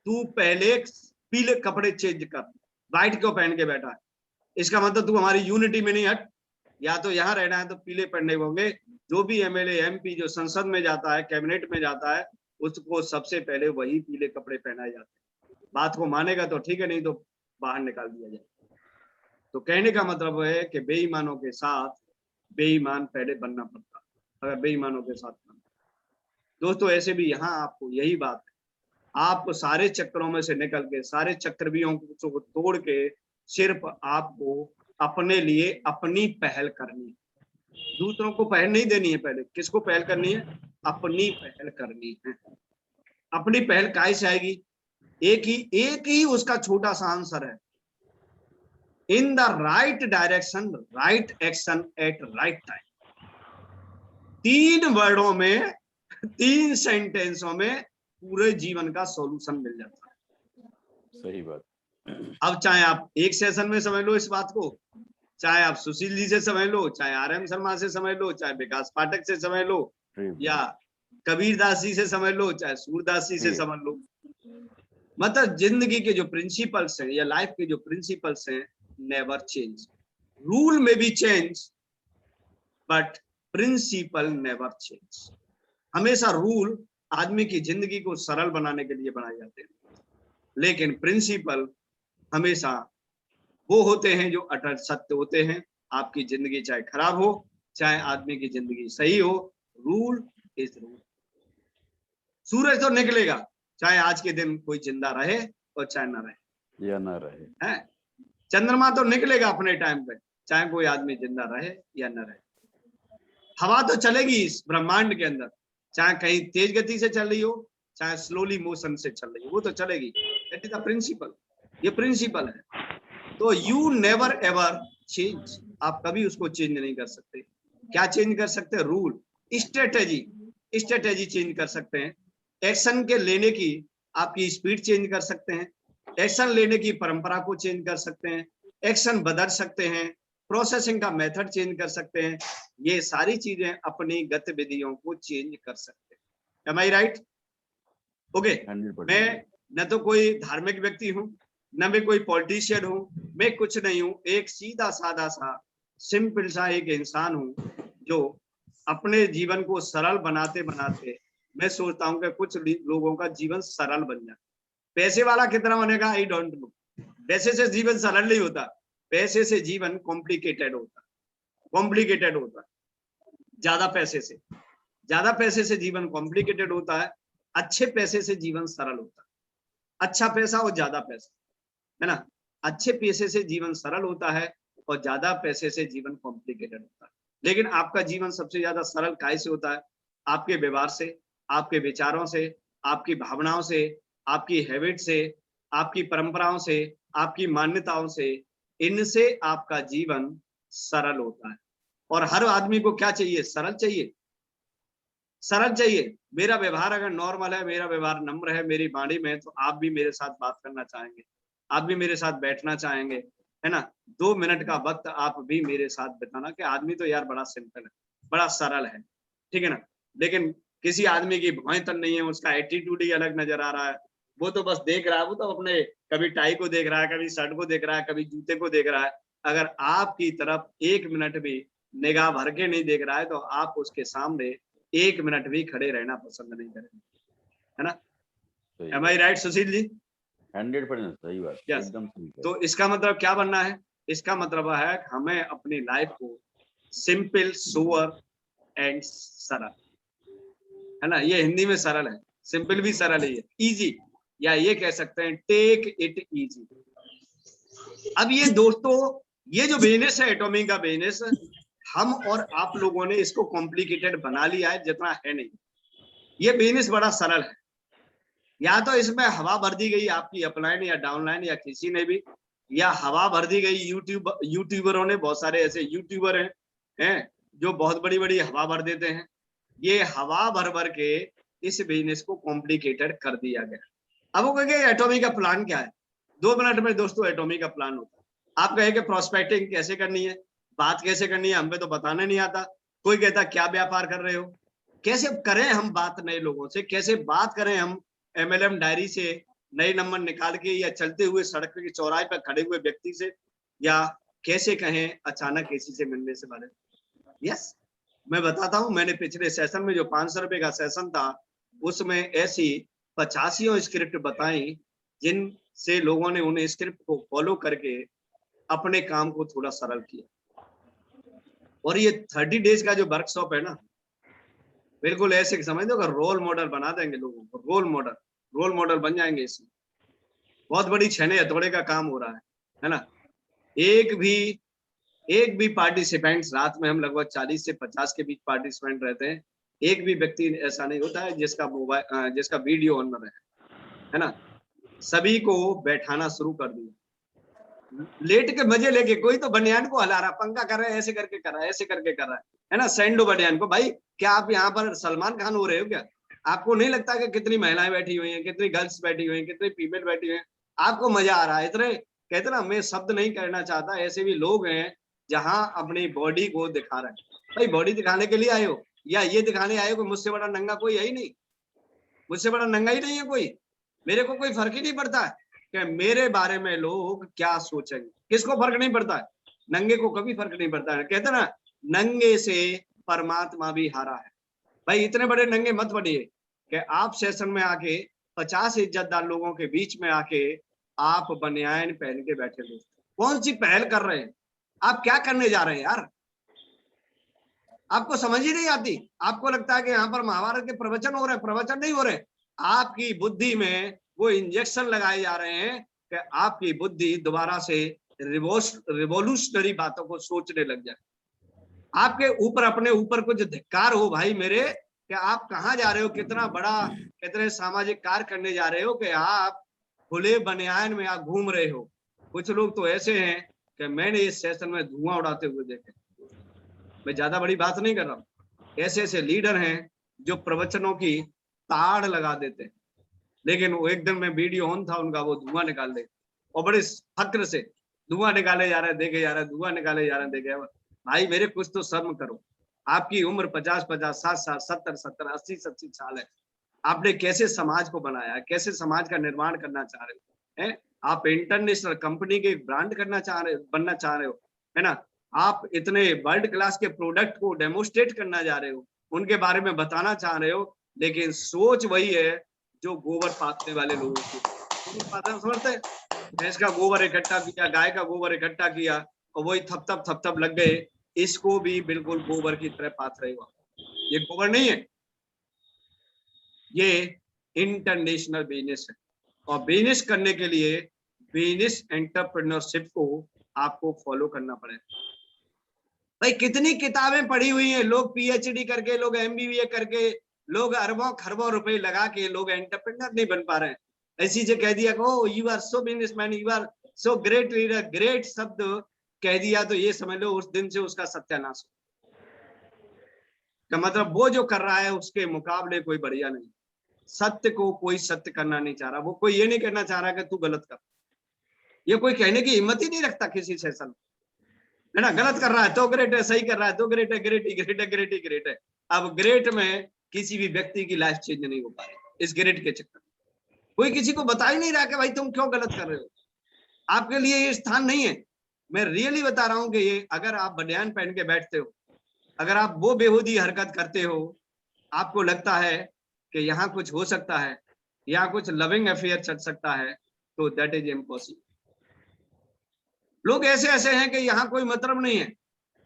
तू पहले पीले कपड़े चेंज कर, व्हाइट क्यों पहन के बैठा है? इसका मतलब तू हमारी यूनिटी में नहीं हट। या तो यहाँ रहना है तो पीले पहनने होंगे। जो भी एमएलए एमपी जो संसद में जाता है, कैबिनेट में जाता है, उसको सबसे पहले वही पीले कपड़े पहनाए जाते हैं। बात को मानेगा तो ठीक है, नहीं तो बाहर निकाल दिया जाए। तो कहने का मतलब है कि बेईमानों के साथ बेईमान पहले बनना पड़ता, अगर बेईमानों के साथ बनना। दोस्तों ऐसे भी यहाँ आपको यही बात है, आप सारे चक्करों में से निकल के, सारे चक्रव्यूहों को तोड़ के सिर्फ आपको अपने लिए अपनी पहल करनी है, दूसरों को पहल नहीं देनी है। पहले किसको पहल करनी है? अपनी पहल करनी है। अपनी पहल काय से आएगी? एक ही उसका छोटा सा आंसर है, in the right direction, right action at right time. 3 वर्डों में, 3 सेंटेंसों में पूरे जीवन का सॉल्यूशन मिल जाता है। सही बात। अब चाहे आप एक सेशन में समझ लो इस बात को, चाहे आप सुशील जी से समझ लो, चाहे आरएम शर्मा से समझ लो, चाहे विकास पाठक से समझ लो, या कबीर दास जी से समझ लो, चाहे सूरदास जी से समझ लो। मतलब जिंदगी के जो प्रिंसिपल्स हैं या लाइफ के जो प्रिंसिपल्स हैं, नेवर चेंज। रूल में भी change, but principle never change. हमेशा रूल आदमी की जिंदगी को सरल बनाने के लिए बनाए जाते हैं, लेकिन प्रिंसिपल हमेशा वो होते हैं जो अटल सत्य होते हैं। आपकी जिंदगी चाहे खराब हो, चाहे आदमी की जिंदगी सही हो, रूल इज रूल। सूरज तो निकलेगा, चाहे आज के दिन कोई जिंदा रहे और चाहे ना रहे या ना रहे, है। चंद्रमा तो निकलेगा अपने टाइम पे, चाहे कोई आदमी जिंदा रहे या ना रहे। हवा तो चलेगी इस ब्रह्मांड के अंदर, चाहे कहीं तेज गति से चल रही हो, चाहे स्लोली मोशन से चल रही हो, वो तो चलेगी। दैट इज द प्रिंसिपल, ये प्रिंसिपल है। तो यू नेवर एवर चेंज, आप कभी उसको चेंज नहीं कर सकते। क्या चेंज कर सकते हैं? रूल, स्ट्रेटेजी चेंज कर सकते हैं। एक्शन के लेने की आपकी स्पीड चेंज कर सकते हैं, एक्शन लेने की परंपरा को चेंज कर सकते हैं, एक्शन बदल सकते हैं, प्रोसेसिंग का मेथड चेंज कर सकते हैं। ये सारी चीजें अपनी गतिविधियों को चेंज कर सकते हैं। एम आई राइट? ओके, मैं न तो कोई धार्मिक व्यक्ति हूं, न मैं कोई पॉलिटिशियन हूं, मैं कुछ नहीं हूं, एक सीधा साधा सा सिंपल सा एक इंसान हूं जो अपने जीवन को सरल बनाते बनाते मैं सोचता हूं कि कुछ लोगों का जीवन सरल बन जाए। पैसे वाला कितना बनेगा आई डोंट नो, पैसे से जीवन सरल नहीं होता, पैसे से जीवन कॉम्प्लिकेटेड होता, ज्यादा पैसे से जीवन कॉम्प्लिकेटेड होता है, अच्छे पैसे से जीवन सरल होता है। अच्छा पैसा और ज्यादा पैसा, है ना, अच्छे पैसे से जीवन सरल होता है और ज्यादा पैसे से जीवन कॉम्प्लिकेटेड होता है। लेकिन आपका जीवन सबसे ज्यादा सरल काय से होता है? आपके व्यवहार से, आपके विचारों से, आपकी भावनाओं से, आपकी हैबिट से, आपकी परंपराओं से, आपकी मान्यताओं से, इनसे आपका जीवन सरल होता है। और हर आदमी को क्या चाहिए? सरल चाहिए, सरल चाहिए। मेरा व्यवहार अगर नॉर्मल है, मेरा व्यवहार नम्र है मेरी वाणी में, तो आप भी मेरे साथ बात करना चाहेंगे, आप भी मेरे साथ बैठना चाहेंगे, है ना? 2 मिनट का वक्त आप भी मेरे साथ बिताना कि आदमी तो यार बड़ा सिंपल है, बड़ा सरल है, ठीक है ना? लेकिन किसी आदमी की भौहें तन नहीं है, उसका एटीट्यूड ही अलग नजर आ रहा है। वो तो बस देख रहा है, वो तो अपने कभी टाई को देख रहा है, कभी शर्ट को देख रहा है, कभी जूते को देख रहा है। अगर आपकी तरफ 1 मिनट भी निगाह भर के नहीं देख रहा है, तो आप उसके सामने 1 मिनट भी खड़े रहना पसंद नहीं करेंगे, है ना? एम आई राइट सुशील जी? 100% सही बात, यस। एकदम सही कहा। तो इसका मतलब क्या बनना है? इसका मतलब है हमें अपनी लाइफ को सिंपल, सोवर एंड सरल, है ना? ये हिंदी में सरल है, सिंपल भी सरल है, इजी, या ये कह सकते हैं टेक इट इजी। अब ये दोस्तों, ये जो बिजनेस है एटॉमिक का बिजनेस, हम और आप लोगों ने इसको कॉम्प्लिकेटेड बना लिया है, जितना है नहीं। ये बिजनेस बड़ा सरल है। या तो इसमें हवा भर दी गई आपकी अपलाइन या डाउनलाइन या किसी ने भी, या हवा भर दी गई यूट्यूबरों ने। बहुत सारे ऐसे यूट्यूबर हैं जो बहुत बड़ी बड़ी हवा भर देते हैं। ये हवा भर भर के इस बिजनेस को कॉम्प्लिकेटेड कर दिया गया। अब वो कहेंगे एटॉमिक का प्लान क्या है? 2 मिनट में दोस्तों एटॉमिक का प्लान होता है। आप कहेंगे प्रोस्पेक्टिंग कैसे करनी है, बात कैसे करनी है, हमें तो बताने नहीं आता। कोई कहता क्या व्यापार कर रहे हो? कैसे करें हम बात नए लोगों से? कैसे बात करें हम एमएलएम डायरी से नए नंबर निकाल के, या चलते हुए सड़क के चौराहे पर खड़े हुए व्यक्ति से, या कैसे कहें अचानक किसी से मिलने से पहले? यस, मैं बताता हूँ। मैंने पिछले सेशन में जो 500 रुपए का सेशन था, उसमें ऐसी 85 स्क्रिप्ट बताई, जिनसे लोगों ने उन्हें स्क्रिप्ट को फॉलो करके अपने काम को थोड़ा सरल किया। और ये 30 डेज का जो वर्कशॉप है ना, बिल्कुल ऐसे समझ लो, अगर रोल मॉडल बना देंगे लोगों को, रोल मॉडल बन जाएंगे इसमें। बहुत बड़ी छेने हथौड़े का काम हो रहा है ना? एक भी पार्टिसिपेंट्स, रात में हम लगभग 40 से 50 के बीच पार्टिसिपेंट रहते हैं, एक भी व्यक्ति ऐसा नहीं होता है जिसका मोबाइल, जिसका वीडियो ऑन न रहे, है ना? सभी को बैठाना शुरू कर दिया, लेट के मजे लेके। कोई तो बनियान को हिला रहा, पंखा कर रहा है, ऐसे करके कर रहा है, ऐसे करके कर रहा है ना? सैंडो बनियान को। भाई क्या आप यहाँ पर सलमान खान हो रहे हो क्या? आपको नहीं लगता कि कितनी महिलाएं बैठी हुई हैं, कितनी गर्ल्स बैठी हुई हैं, कितनी फीमेल बैठी हुई हैं? आपको मजा आ रहा है इतने? कहते ना, मैं शब्द नहीं कहना चाहता, ऐसे भी लोग हैं जहां अपनी बॉडी को दिखा रहे हैं। भाई बॉडी दिखाने के लिए आए हो, या ये दिखाने आए हो कि मुझसे बड़ा नंगा कोई है ही नहीं? मुझसे बड़ा नंगा ही नहीं है कोई। मेरे को कोई फर्क ही नहीं पड़ता है कि मेरे बारे में लोग क्या सोचेंगे। किसको फर्क नहीं पड़ता है? नंगे को कभी फर्क नहीं पड़ता है। कहते ना, नंगे से परमात्मा भी हारा है। भाई इतने बड़े नंगे मत बनिए कि आप सेशन में आके 50 इज्जतदार लोगों के बीच में आके आप बनियान पहन के बैठे हो। कौन सी पहल कर रहे हैं? आप क्या करने जा रहे हैं यार? आपको समझ ही नहीं आती। आपको लगता है कि यहाँ पर महाभारत के प्रवचन हो रहे हैं। प्रवचन नहीं हो रहे, आपकी बुद्धि में वो इंजेक्शन लगाए जा रहे हैं कि आपकी बुद्धि दोबारा से रिवोल्यूशनरी बातों को सोचने लग जाए। आपके ऊपर, अपने ऊपर कुछ धिक्कार हो भाई मेरे, कि आप कहाँ जा रहे हो, कितना बड़ा, कितने सामाजिक कार्य करने जा रहे हो कि आप खुले बनियान में आप घूम रहे हो। कुछ लोग तो ऐसे हैं कि मैंने इस सेशन में धुआं उड़ाते हुए देखे। मैं ज्यादा बड़ी बात नहीं कर रहा हूँ। ऐसे ऐसे लीडर हैं जो प्रवचनों की ताड़ लगा देते हैं, लेकिन वो एक दिन में वीडियो ऑन था उनका, वो धुआं निकाल दे, और बड़े फक्र से धुआं निकाले जा रहे हैं, देखे जा रहे हैं, धुआं निकाले जा रहे हैं, देखे। भाई मेरे कुछ तो शर्म करो। आपकी उम्र 50, 60, 70, 80 साल है। आपने कैसे समाज को बनाया है, कैसे समाज का निर्माण करना चाह रहे हो? आप इंटरनेशनल कंपनी के ब्रांड बनना चाह रहे हो, है ना? आप इतने वर्ल्ड क्लास के प्रोडक्ट को डेमोस्ट्रेट करना जा रहे हो, उनके बारे में बताना चाह रहे हो, लेकिन सोच वही है जो गोबर पाथने वाले लोगों की। समझते? भैंस का गोबर इकट्ठा किया, गाय का गोबर इकट्ठा किया, और वही थप लग गए। इसको भी बिल्कुल गोबर की तरह पाथ रहे हो। ये गोबर नहीं है, ये इंटरनेशनल बिजनेस है। और बिजनेस करने के लिए बिजनेस एंटरप्रेन्योरशिप को आपको फॉलो करना पड़ेगा। भाई कितनी किताबें पढ़ी हुई हैं, लोग पीएचडी करके, लोग एमबीबीए करके, लोग अरबों खरबों रुपए लगा के लोग एंटरप्रेन्योर नहीं बन पा रहे हैं। ऐसी जो कह दिया oh you are so businessman, you are so great leader, great शब्द कह दिया तो ये समझ लो उस दिन से उसका सत्यानाश का मतलब वो जो कर रहा है उसके मुकाबले कोई बढ़िया नहीं। सत्य को कोई सत्य करना नहीं चाह रहा, वो कोई ये नहीं कहना चाह रहा कि तू गलत कर, ये कोई कहने की हिम्मत ही नहीं रखता किसी सेशन है ना। गलत कर रहा है तो ग्रेट है, सही कर रहा है तो ग्रेट है, ग्रेट ही ग्रेट है, ग्रेट ही ग्रेट है। अब ग्रेट में किसी भी व्यक्ति की लाइफ चेंज नहीं हो पा रही इस ग्रेट के चक्कर में। कोई किसी को बता ही नहीं रहा कि भाई तुम क्यों गलत कर रहे हो, आपके लिए ये स्थान नहीं है। मैं रियली बता रहा हूं कि ये अगर आप बनियान पहन के बैठते हो, अगर आप वो बेहूदी हरकत करते हो, आपको लगता है कि यहाँ कुछ हो सकता है, यहाँ कुछ लविंग अफेयर चल सकता है, तो दैट इज इम्पॉसिबल। लोग ऐसे ऐसे हैं कि यहाँ कोई मतलब नहीं है,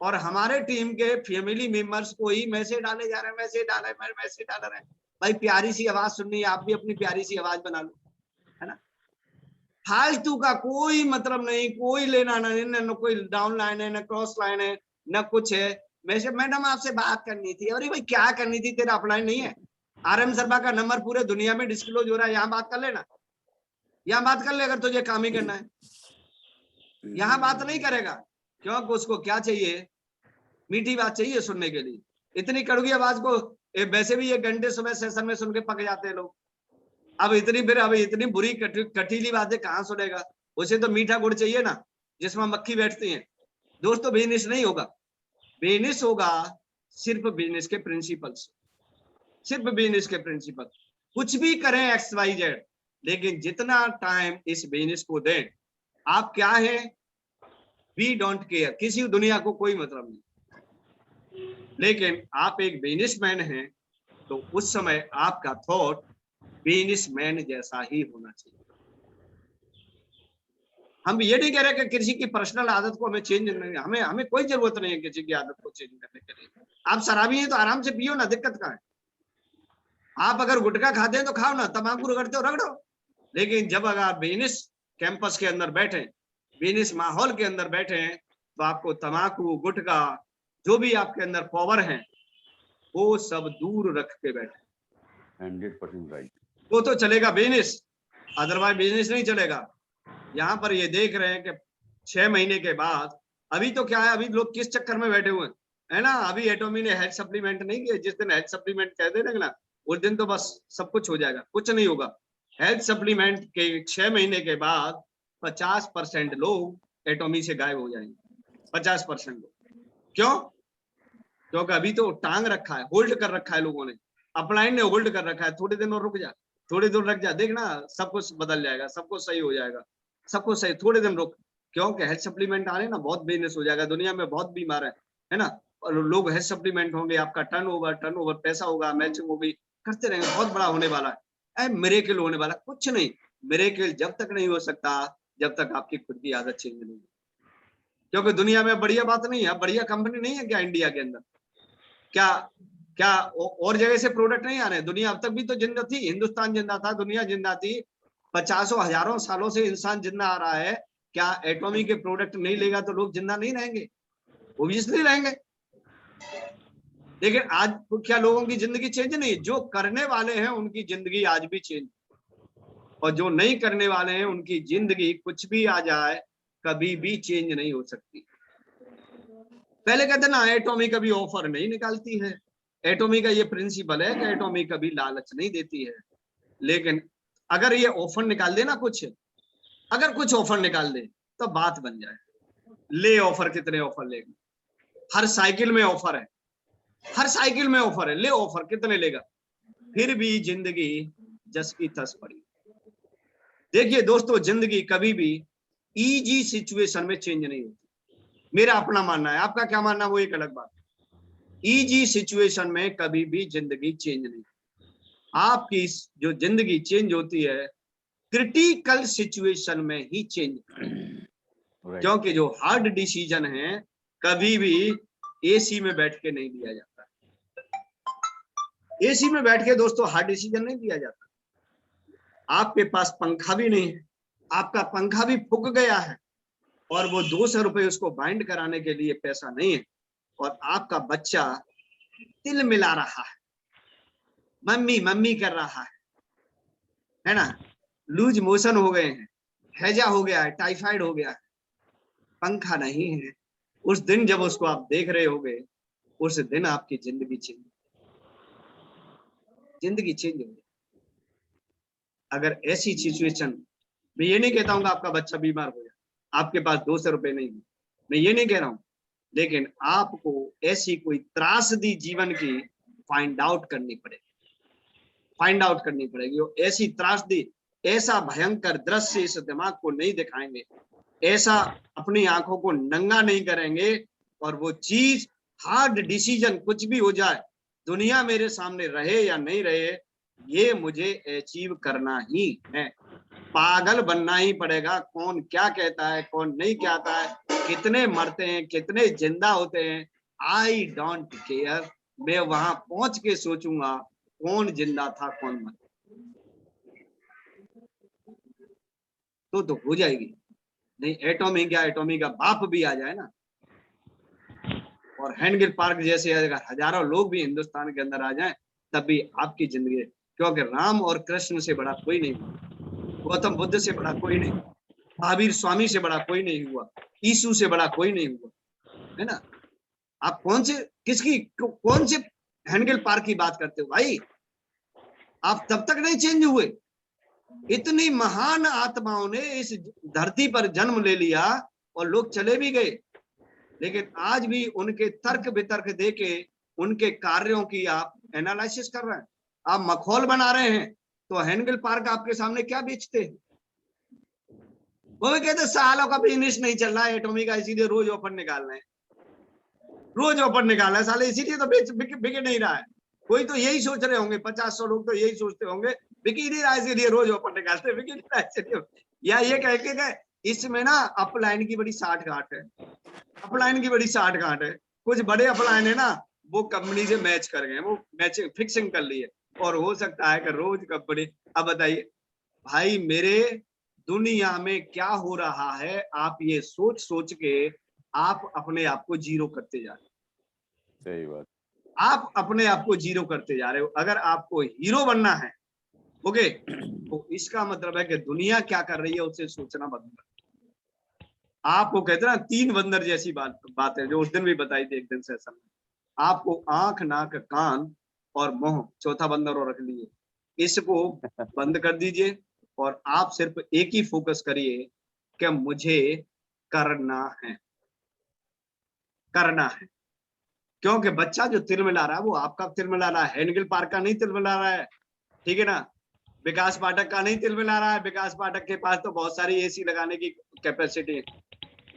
और हमारे टीम के फैमिली मेंबर्स को ही मैसेज डाले जा रहे हैं, मैसेज डाल रहे हैं। भाई प्यारी सी आवाज सुननी है, आप भी अपनी प्यारी सी आवाज बना लो, है ना। फालतू का कोई मतलब नहीं, कोई लेना नहीं, न कोई डाउन लाइन है, न क्रॉस लाइन है, न कुछ है। वैसे मैडम आपसे बात करनी थी, अरे भाई क्या करनी थी, तेरा अपलाइन नहीं है। RM शर्मा का नंबर पूरे दुनिया में डिस्क्लोज हो रहा है, यहाँ बात कर लेना, यहाँ बात कर ले अगर तुझे काम ही करना है। यहाँ बात नहीं करेगा क्योंकि उसको क्या चाहिए, मीठी बात चाहिए सुनने के लिए। इतनी कड़वी आवाज को वैसे भी 1 घंटे सुबह सेशन में सुन के पक जाते हैं लोग, अब इतनी बुरी कटीली बातें कहाँ सुनेगा। उसे तो मीठा गुड़ चाहिए ना, जिसमें मक्खी बैठती है। दोस्तों बिजनेस नहीं होगा, बिजनेस होगा सिर्फ बिजनेस के प्रिंसिपल्स, सिर्फ बिजनेस के प्रिंसिपल। कुछ भी करें XYZ, लेकिन जितना टाइम इस बिजनेस को दें, आप क्या है, वी डोंट केयर, किसी दुनिया को कोई मतलब नहीं। लेकिन आप एक बिजनेसमैन हैं तो उस समय आपका थॉट बिजनेसमैन जैसा ही होना चाहिए। हम ये नहीं कह रहे कि किसी की पर्सनल आदत को हमें चेंज नहीं, हमें कोई जरूरत नहीं है किसी की आदत को चेंज करने के लिए। आप शराबी हैं तो आराम से पियो ना, दिक्कत कहाँ है। आप अगर गुटखा खाते हैं तो खाओ ना, तंबाकू रगड़ते हो रगड़ो। लेकिन जब अगर आप बिजनेस कैंपस के अंदर बैठे, बिजनेस माहौल के अंदर बैठे हैं, तो आपको तंबाकू गुटखा जो भी आपके अंदर पावर है वो सब दूर रख के बैठे। 100% राइट। वो तो चलेगा बिजनेस, अदरवाइज बिजनेस नहीं चलेगा। यहाँ पर ये देख रहे हैं कि 6 महीने के बाद, अभी तो क्या है, अभी लोग किस चक्कर में बैठे हुए हैं, है ना। अभी एटॉमी ने हेल्थ सप्लीमेंट नहीं किया, जिस दिन हेल्थ सप्लीमेंट कह देंगे ना उस दिन तो बस सब कुछ हो जाएगा, कुछ नहीं होगा। हेल्थ सप्लीमेंट के 6 महीने के बाद 50% लोग एटॉमी से गायब हो जाएंगे, 50% लोग। क्यों? क्योंकि अभी तो टांग रखा है, होल्ड कर रखा है लोगों ने, अपलाइन ने होल्ड कर रखा है। थोड़े दिन और रुक जा, थोड़ी दूर रख जा, देखना सब कुछ बदल जाएगा, सब कुछ सही हो जाएगा, सब कुछ सही, थोड़े दिन रुक। क्योंकि हेल्थ सप्लीमेंट आ रहे ना, बहुत बिजनेस हो जाएगा, दुनिया में बहुत बीमार है ना। और लोग हेल्थ सप्लीमेंट होंगे, आपका टर्नओवर पैसा होगा, मैचिंग होगी, करते रहेंगे, बहुत बड़ा होने वाला है। मिरेकल होने वाला, कुछ नहीं। मिरेकल जब तक नहीं हो सकता जब तक आपकी खुद की आदत चेंज नहीं होगी। क्योंकि दुनिया में बढ़िया बात नहीं है, बढ़िया कंपनी नहीं है क्या इंडिया के अंदर? क्या क्या और जगह से प्रोडक्ट नहीं आ रहे? दुनिया अब तक भी तो जिंदा थी, हिंदुस्तान जिंदा था, दुनिया जिंदा थी, 50 हजारों सालों से इंसान जिंदा आ रहा है। क्या एटॉमी के प्रोडक्ट नहीं लेगा तो लोग जिंदा नहीं रहेंगे? ओब्वियसली रहेंगे। लेकिन आज क्या लोगों की जिंदगी चेंज नहीं? जो करने वाले हैं उनकी जिंदगी आज भी चेंज, और जो नहीं करने वाले हैं उनकी जिंदगी कुछ भी आ जाए कभी भी चेंज नहीं हो सकती। पहले कहते ना एटॉमी कभी ऑफर नहीं निकालती है, एटॉमी का ये प्रिंसिपल है कि एटॉमी कभी लालच नहीं देती है। लेकिन अगर ये ऑफर निकाल दे ना, अगर कुछ ऑफर निकाल दे तो बात बन जाए। ले ऑफर, कितने ऑफर लेगा? हर साइकिल में ऑफर है, हर साइकिल में ऑफर है, ले ऑफर, कितने लेगा? फिर भी जिंदगी जस की तस पड़ी। देखिए दोस्तों, जिंदगी कभी भी इजी सिचुएशन में चेंज नहीं होती, मेरा अपना मानना है। आपका क्या मानना है वो एक अलग बात। इजी सिचुएशन में कभी भी जिंदगी चेंज नहीं, आपकी जो जिंदगी चेंज होती है क्रिटिकल सिचुएशन में ही चेंज। क्योंकि जो हार्ड डिसीजन है कभी भी एसी में बैठ के नहीं लिया जाता। एसी में बैठ के दोस्तों हार्ड डिसीजन नहीं लिया जाता। आपके पास पंखा भी नहीं है, आपका पंखा भी फूक गया है, और वो 200 रुपए उसको बाइंड कराने के लिए पैसा नहीं है, और आपका बच्चा तिल मिला रहा है, मम्मी मम्मी कर रहा है ना। लूज मोशन हो गए हैं, हैजा हो गया है, टाइफाइड हो गया है, पंखा नहीं है, उस दिन जब उसको आप देख रहे होगे, उस दिन आपकी जिंदगी चेंज हो गई। अगर ऐसी सिचुएशन, मैं ये नहीं कहता हूँ आपका बच्चा बीमार हो जाए, आपके पास 200 रुपए नहीं है, मैं ये नहीं कह रहा हूँ, लेकिन आपको ऐसी कोई त्रासदी जीवन की फाइंड आउट करनी पड़ेगी। और ऐसी त्रासदी, ऐसा भयंकर दृश्य इस दिमाग को नहीं दिखाएंगे, ऐसा अपनी आंखों को नंगा नहीं करेंगे, और वो चीज, हार्ड डिसीजन कुछ भी हो जाए, दुनिया मेरे सामने रहे या नहीं रहे, ये मुझे अचीव करना ही है, पागल बनना ही पड़ेगा। कौन क्या कहता है, कौन नहीं कहता है, कितने मरते हैं, कितने जिंदा होते हैं, आई डोंट केयर। मैं वहां पहुंच के सोचूंगा कौन जिंदा था, कौन मर, तो हो जाएगी। नहीं एटॉमी क्या, एटॉमी का बाप भी आ जाए ना, और हेनगिल पार्क जैसे अगर हजारों लोग भी हिंदुस्तान के अंदर आ जाएं, तब भी आपकी जिंदगी, क्योंकि राम और कृष्ण से बड़ा कोई नहीं हुआ, गौतम बुद्ध से बड़ा कोई नहीं, महावीर स्वामी से बड़ा कोई नहीं हुआ, यीशु से बड़ा कोई नहीं हुआ, है ना। आप कौन से हेनगिल पार्क की बात करते हो भाई, आप तब तक नहीं चेंज हुए। इतनी महान आत्माओं ने इस धरती पर जन्म ले लिया और लोग चले भी गए, लेकिन आज भी उनके तर्क वितर्क देके उनके कार्यों की आप एनालिसिस कर रहे हैं, आप मखौल बना रहे हैं। तो हेनगिल पार्क आपके सामने क्या बेचते हैं, वो भी कहते सालों का बिजनेस नहीं चल रहा है एटॉमी का, इसीलिए रोज ऑफर निकाल रहे हैं, रोज ऑफर निकाल रहे हैं साले, इसीलिए तो बिक नहीं रहा है। कोई तो यही सोच रहे होंगे, 50-100 लोग तो यही सोचते होंगे, बिक ही नहीं रहा है इसीलिए रोज ऑफर निकालते हैं, बिक ही नहीं रहा है इसलिए। या ये कह के इसमें ना अपलाइन की बड़ी साठ गांठ है, अपलाइन की बड़ी साठ गांठ है, कुछ बड़े अपलाइन है ना, वो कंपनी से मैच कर गए, वो मैच फिक्सिंग कर ली है, और हो सकता है कि रोज कंपनी। अब बताइए भाई, मेरे दुनिया में क्या हो रहा है, आप ये सोच सोच के आप अपने आप को जीरो करते जा रहे हो। सही बात, आप अपने आप को जीरो करते जा रहे हो। अगर आपको हीरो बनना है, ओके, तो इसका मतलब है कि दुनिया क्या कर रही है उससे सोचना बंद कर। आपको कहते ना 3 बंदर जैसी बात है, जो उस दिन भी बताई थी एक दिन सेशन में, आपको आंख, नाक, कान और मुंह, चौथा बंदर और रख लिए, इसको बंद कर दीजिए और आप सिर्फ एक ही फोकस करिए कि मुझे करना है, करना है। क्योंकि बच्चा जो तिलमिला रहा है वो आपका तिलमिला रहा है, हेनगिल पार्क का नहीं तिलमिला रहा है, ठीक है ना, विकास पाठक का नहीं तिलमिला रहा है। विकास पाठक के पास तो बहुत सारी एसी लगाने की कैपेसिटी है,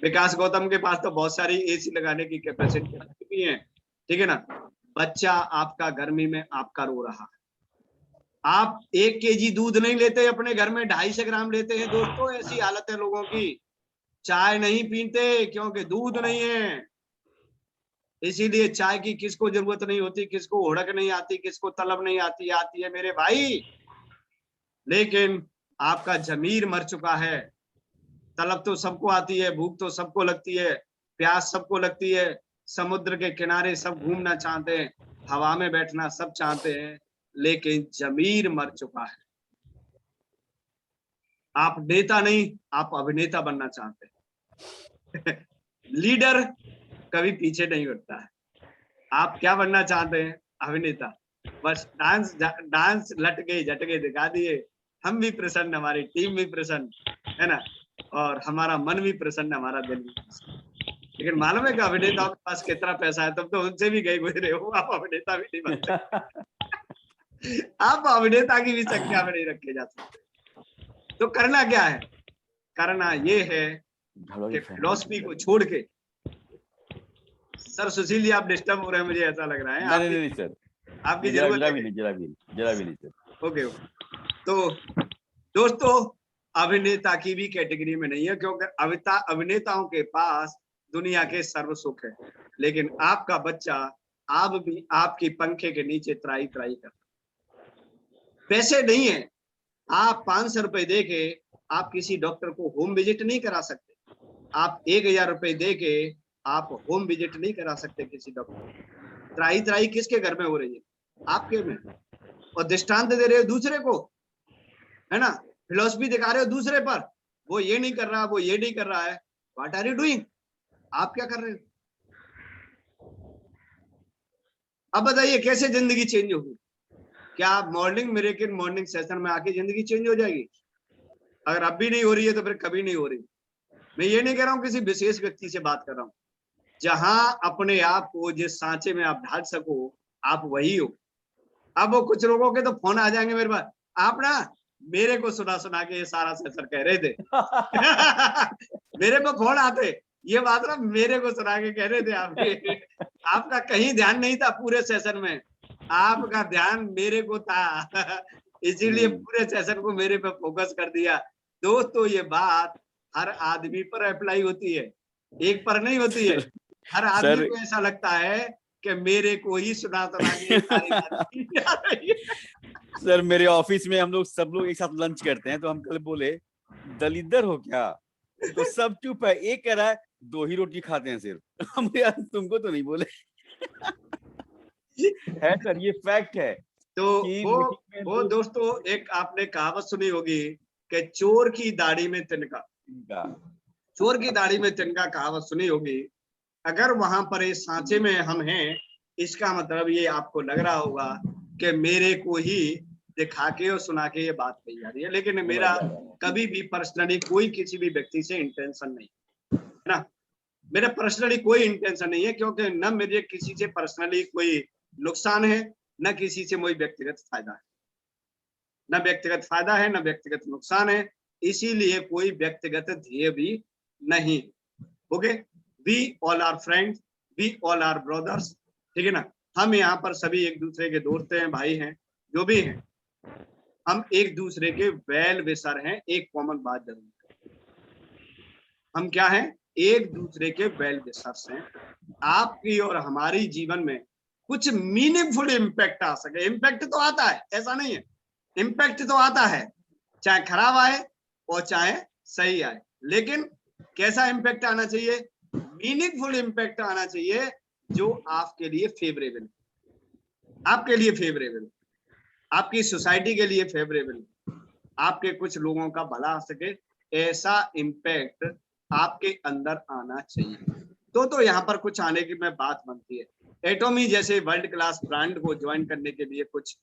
विकास गौतम के पास तो बहुत सारी एसी लगाने की कैपेसिटी है, ठीक है ना। बच्चा आपका गर्मी में आपका रो रहा है, आप 1 केजी दूध नहीं लेते अपने घर में, 250 ग्राम लेते हैं दोस्तों, ऐसी हालत है लोगों की। चाय नहीं पीते क्योंकि दूध नहीं है, इसीलिए चाय की किसको जरूरत नहीं होती, किसको हुड़क नहीं आती, किसको तलब नहीं आती, आती है मेरे भाई। लेकिन आपका जमीर मर चुका है, तलब तो सबको आती है, भूख तो सबको लगती है, प्यास सबको लगती है, समुद्र के किनारे सब घूमना चाहते हैं, हवा में बैठना सब चाहते हैं, लेकिन जमीर मर चुका है। आप नेता नहीं, आप अभिनेता बनना चाहते हैं। लीडर कभी पीछे नहीं हटता है। आप क्या बनना चाहते हैं, अभिनेता। बस डांस लटके झटके दिखा दिए, हम भी प्रसन्न, हमारी टीम भी प्रसन्न, है ना, और हमारा मन भी प्रसन्न, हमारा दिल भी प्रसन्न। लेकिन मालूम है कि अभिनेताओं के पास कितना पैसा है, तब तो उनसे भी गए गुजरे हो, आप अभिनेता भी नहीं बन सकते। आप अभिनेता की भी संख्या में नहीं रखे जा सकते। तो करना क्या है, करना ये है कि फिलॉसफी को छोड़ के, सर सुशील जी आप डिस्टर्ब हो रहे हैं, मुझे ऐसा लग रहा है। नहीं सर, आपकी जरूरत जरा भी नहीं सर। ओके, तो दोस्तों अभिनेता की भी कैटेगरी में नहीं है, क्योंकि अभिनेताओं के पास दुनिया के सर्व सुख है, लेकिन आपका बच्चा आप भी आपकी पंखे के नीचे त्राई त्राई कर, पैसे नहीं है, आप 500 रुपए दे के आप किसी डॉक्टर को होम विजिट नहीं करा सकते, आप 1000 रुपए दे के आप होम विजिट नहीं करा सकते किसी डॉक्टर। त्राई त्राई किसके घर में हो रही है, आपके में, और दृष्टांत दे रहे हो दूसरे को, है ना। फिलॉसफी दिखा रहे हो दूसरे पर, वो ये नहीं कर रहा, वो ये नहीं कर रहा है, व्हाट आर यू डूइंग, आप क्या कर रहे हो? अब बताइए कैसे जिंदगी चेंज होगी? क्या आप मॉर्निंग मिरेकल मॉर्निंग सेशन में आके जिंदगी चेंज हो जाएगी? अगर अब भी नहीं हो रही है तो फिर कभी नहीं हो रही। मैं ये नहीं कह रहा हूँ किसी विशेष व्यक्ति से बात कर रहा हूँ, जहां अपने आप को जिस सांचे में आप ढाल सको, आप वही हो। अब वो कुछ लोगों के तो फोन आ जाएंगे मेरे पास, आप ना मेरे को सुना सुना के ये सारा सेशन कह रहे थे। मेरे पे फोन आते, ये बात ना मेरे को सुना के कह रहे थे आपके। आपका कहीं ध्यान नहीं था पूरे सेशन में, आपका ध्यान मेरे को था। इसीलिए पूरे सेशन को मेरे पे फोकस कर दिया। दोस्तों ये बात हर आदमी पर अप्लाई होती है, एक पर नहीं होती है। हर आदमी को ऐसा लगता है कि मेरे को ही सुना सुना के ये सारी बातें आ रही है। सर मेरे ऑफिस में हम लोग सब लोग एक साथ लंच करते हैं, तो हम कल बोले दलिद्र हो क्या, तो सब चुप है, एक कह रहा है 2 ही रोटी खाते हैं सिर्फ। हम यार तुमको तो नहीं बोले। है सर, ये फैक्ट है। तो कि वो दोस्तों एक आपने कहावत सुनी होगी कि चोर की दाढ़ी में तिनका, चोर की दाढ़ी में तिनका कहावत सुनी होगी। अगर वहां पर इस सांचे में हम हैं, इसका मतलब ये आपको लग रहा होगा कि मेरे को ही दिखा के और सुना के ये बात कही जा रही है, लेकिन मेरा कभी भी पर्सनली कोई किसी भी व्यक्ति से इंटेंशन नहीं है ना। मेरा पर्सनली कोई इंटेंशन नहीं है, क्योंकि न मेरे किसी से पर्सनली कोई नुकसान है, न किसी से कोई व्यक्तिगत फायदा है, न व्यक्तिगत फायदा है, न व्यक्तिगत नुकसान है। इसीलिए कोई व्यक्तिगत ध्येय भी नहीं। Okay, we all are friends, we all are brothers, ठीक है ना। हम यहाँ पर सभी एक दूसरे के दोस्त हैं, भाई हैं, जो भी हैं, हम एक दूसरे के वेल विशर हैं। एक कॉमन बात जरूर है, हम क्या हैं? एक दूसरे के वेल विशर्स हैं। आपकी और हमारी जीवन में कुछ मीनिंगफुल इम्पैक्ट आ सके। इम्पैक्ट तो आता है, ऐसा नहीं है, इम्पैक्ट तो आता है, चाहे खराब आए और चाहे सही आए, लेकिन कैसा इम्पैक्ट आना चाहिए? मीनिंगफुल इम्पैक्ट आना चाहिए, जो आपके लिए फेवरेबल, आपके लिए फेवरेबल, आपकी सोसाइटी के लिए फेवरेबल, आपके कुछ लोगों का भला आ सके, ऐसा इम्पैक्ट आपके अंदर आना चाहिए। तो यहाँ पर कुछ आने की मैं बात बनती है। एटॉमी जैसे वर्ल्ड क्लास ब्रांड को ज्वाइन करने के लिए कुछ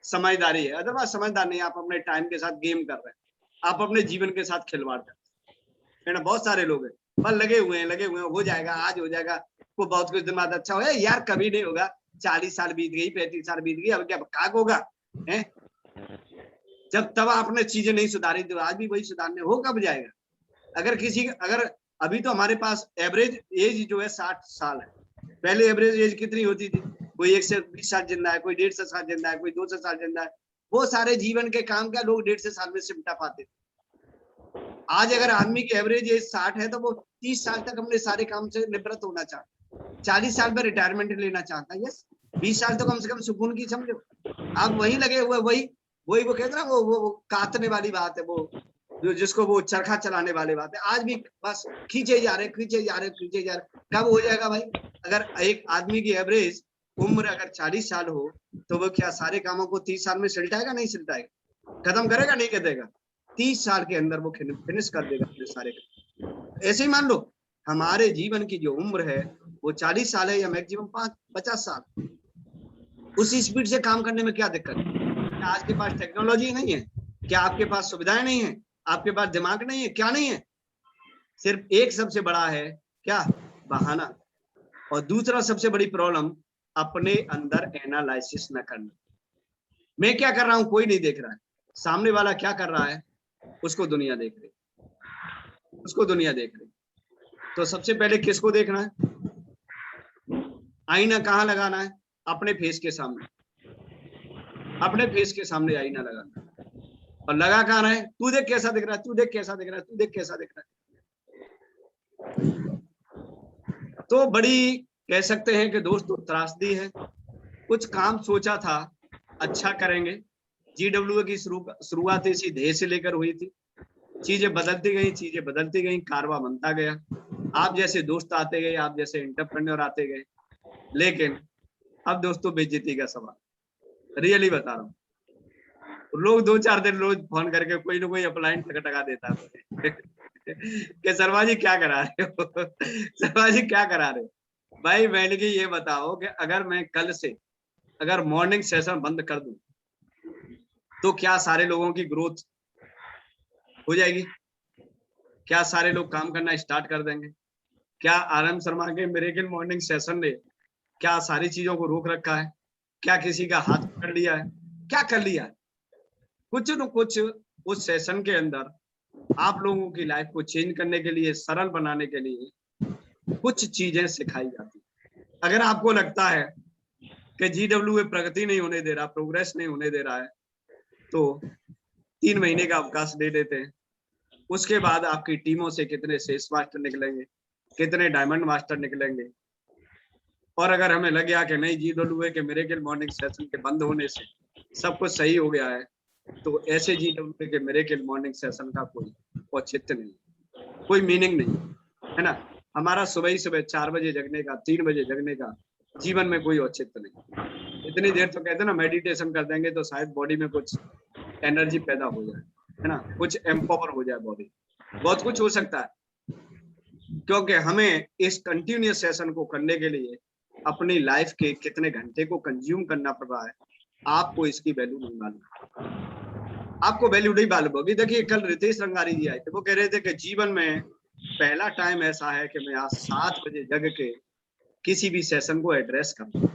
समझदारी है, अदरवाइज समझदार नहीं। आप अपने टाइम के साथ गेम कर रहे हैं, आप अपने जीवन के साथ खिलवाड़ कर रहे हैं। बहुत सारे लोग हैं बस लगे हुए हैं, हो जाएगा, आज हो जाएगा, वो बहुत कुछ दिन बाद अच्छा हो यार, कभी नहीं होगा। 40 साल बीत गई, 35 साल बीत गई, अब क्या काग होगा है? जब तब आपने चीजें नहीं सुधारी तो आज भी वही सुधारने हो कब जाएगा? अगर अभी तो हमारे पास एवरेज एज जो है 60 साल है। पहले एवरेज एज कितनी होती थी? कोई 120 साल जिंदा है, कोई 150 साल जिंदा है, कोई 200 साल जिंदा है। वो सारे जीवन के काम का लोग 150 साल में सिमटा पाते थे। आज अगर आदमी की एवरेज एज 60 है तो वो 30 साल तक अपने सारे काम से निवृत्त होना चाहता, 40 साल में रिटायरमेंट लेना चाहता है। यस, 20 साल तो कम से कम सुकून की समझो। आप वही लगे हुए, वही वो कहते ना, वो काटने वाली बात है, वो जिसको वो चरखा चलाने वाली बात है। आज भी बस खींचे जा रहे, खींचे जा रहे, खींचे जा रहे। कब हो जाएगा भाई? अगर एक आदमी की एवरेज उम्र अगर 40 साल हो तो वो क्या सारे कामों को 30 साल में सिलटाएगा? नहीं सिलटाएगा, खत्म करेगा नहीं कर देगा। 30 साल के अंदर वो फिनिश कर देगा अपने सारे काम। ऐसे ही मान लो हमारे जीवन की जो उम्र है वो 40 साल है, या मैक्सिमम 50 साल। उसी स्पीड से काम करने में क्या दिक्कत है? क्या आज के पास टेक्नोलॉजी नहीं है? क्या आपके पास सुविधाएं नहीं है? आपके पास दिमाग नहीं है? क्या नहीं है? सिर्फ एक सबसे बड़ा है, क्या? बहाना। और दूसरा सबसे बड़ी प्रॉब्लम, अपने अंदर एनालिसिस न करना। मैं क्या कर रहा हूं कोई नहीं देख रहा है, सामने वाला क्या कर रहा है उसको दुनिया देख रही, उसको दुनिया देख रही। तो सबसे पहले किसको देखना है? आईना कहाँ लगाना है? अपने फेस के सामने, अपने फेस के सामने आईना लगाना। और लगा कहाँ रहा है? तू देख कैसा दिख रहा है, तू देख कैसा दिख रहा है, तू देख कैसा दिख रहा है। तो बड़ी कह सकते हैं कि दोस्तों त्रासदी है। कुछ काम सोचा था अच्छा करेंगे, GWA की शुरुआत इसी ध्येय से लेकर हुई थी। चीजें बदलती गई, चीजें बदलती गई, कारवा बनता गया। आप जैसे दोस्त आते गए, आप जैसे एंटरप्रेन्योर आते गए, लेकिन अब दोस्तों बेइज्जती का सवाल, रियली बता रहा हूँ। लोग 2-4 दिन रोज फोन करके कोई ना कोई अपलाइन टका देता है कि शर्मा जी क्या करा रहे हो शर्मा जी क्या करा रहे हो। भाई मैंने कि ये बताओ कि अगर मैं कल से अगर मॉर्निंग सेशन बंद कर दूं तो क्या सारे लोगों की ग्रोथ हो जाएगी? क्या सारे लोग काम करना स्टार्ट कर देंगे? क्या आरएम शर्मा के मिरेकल मॉर्निंग सेशन ने क्या सारी चीजों को रोक रखा है? क्या किसी का हाथ पकड़ लिया है? क्या कर लिया है? कुछ न कुछ उस सेशन के अंदर आप लोगों की लाइफ को चेंज करने के लिए, सरल बनाने के लिए कुछ चीजें सिखाई जाती है। अगर आपको लगता है कि जीडब्ल्यूए प्रगति नहीं होने दे रहा, प्रोग्रेस नहीं होने दे रहा है, तो 3 महीने का अवकाश दे देते हैं। उसके बाद आपकी टीमों से कितने सेल्स मास्टर निकलेंगे, कितने डायमंड मास्टर निकलेंगे। और अगर हमें लग गया कि नहीं जीडब्ल्यूए के मिरेकल मॉर्निंग सेशन के बंद होने से सब कुछ सही हो गया है, तो ऐसे जीडब्ल्यूए के मिरेकल मॉर्निंग सेशन का कोई औचित्य नहीं, कोई मीनिंग नहीं है ना। हमारा सुबह ही सुबह 4 बजे जगने का, 3 बजे जगने का जीवन में कोई औचित्य नहीं। इतनी देर तो कहते हैं ना मेडिटेशन कर देंगे तो शायद बॉडी में कुछ एनर्जी पैदा हो जाए, है ना, कुछ एम्पावर हो जाए बॉडी, बहुत कुछ हो सकता है। क्योंकि हमें इस कंटिन्यूअस सेशन को करने के लिए अपनी लाइफ के कितने घंटे को कंज्यूम करना पड़ रहा है, आपको इसकी वैल्यू नहीं मालूम, आपको वैल्यू नहीं मालूम होगी। देखिए कल रितेश रंगारी जी आए थे, वो कह रहे थे कि जीवन में पहला टाइम ऐसा है कि मैं आज 7 बजे जग के किसी भी सेशन को एड्रेस कर रहा हूँ,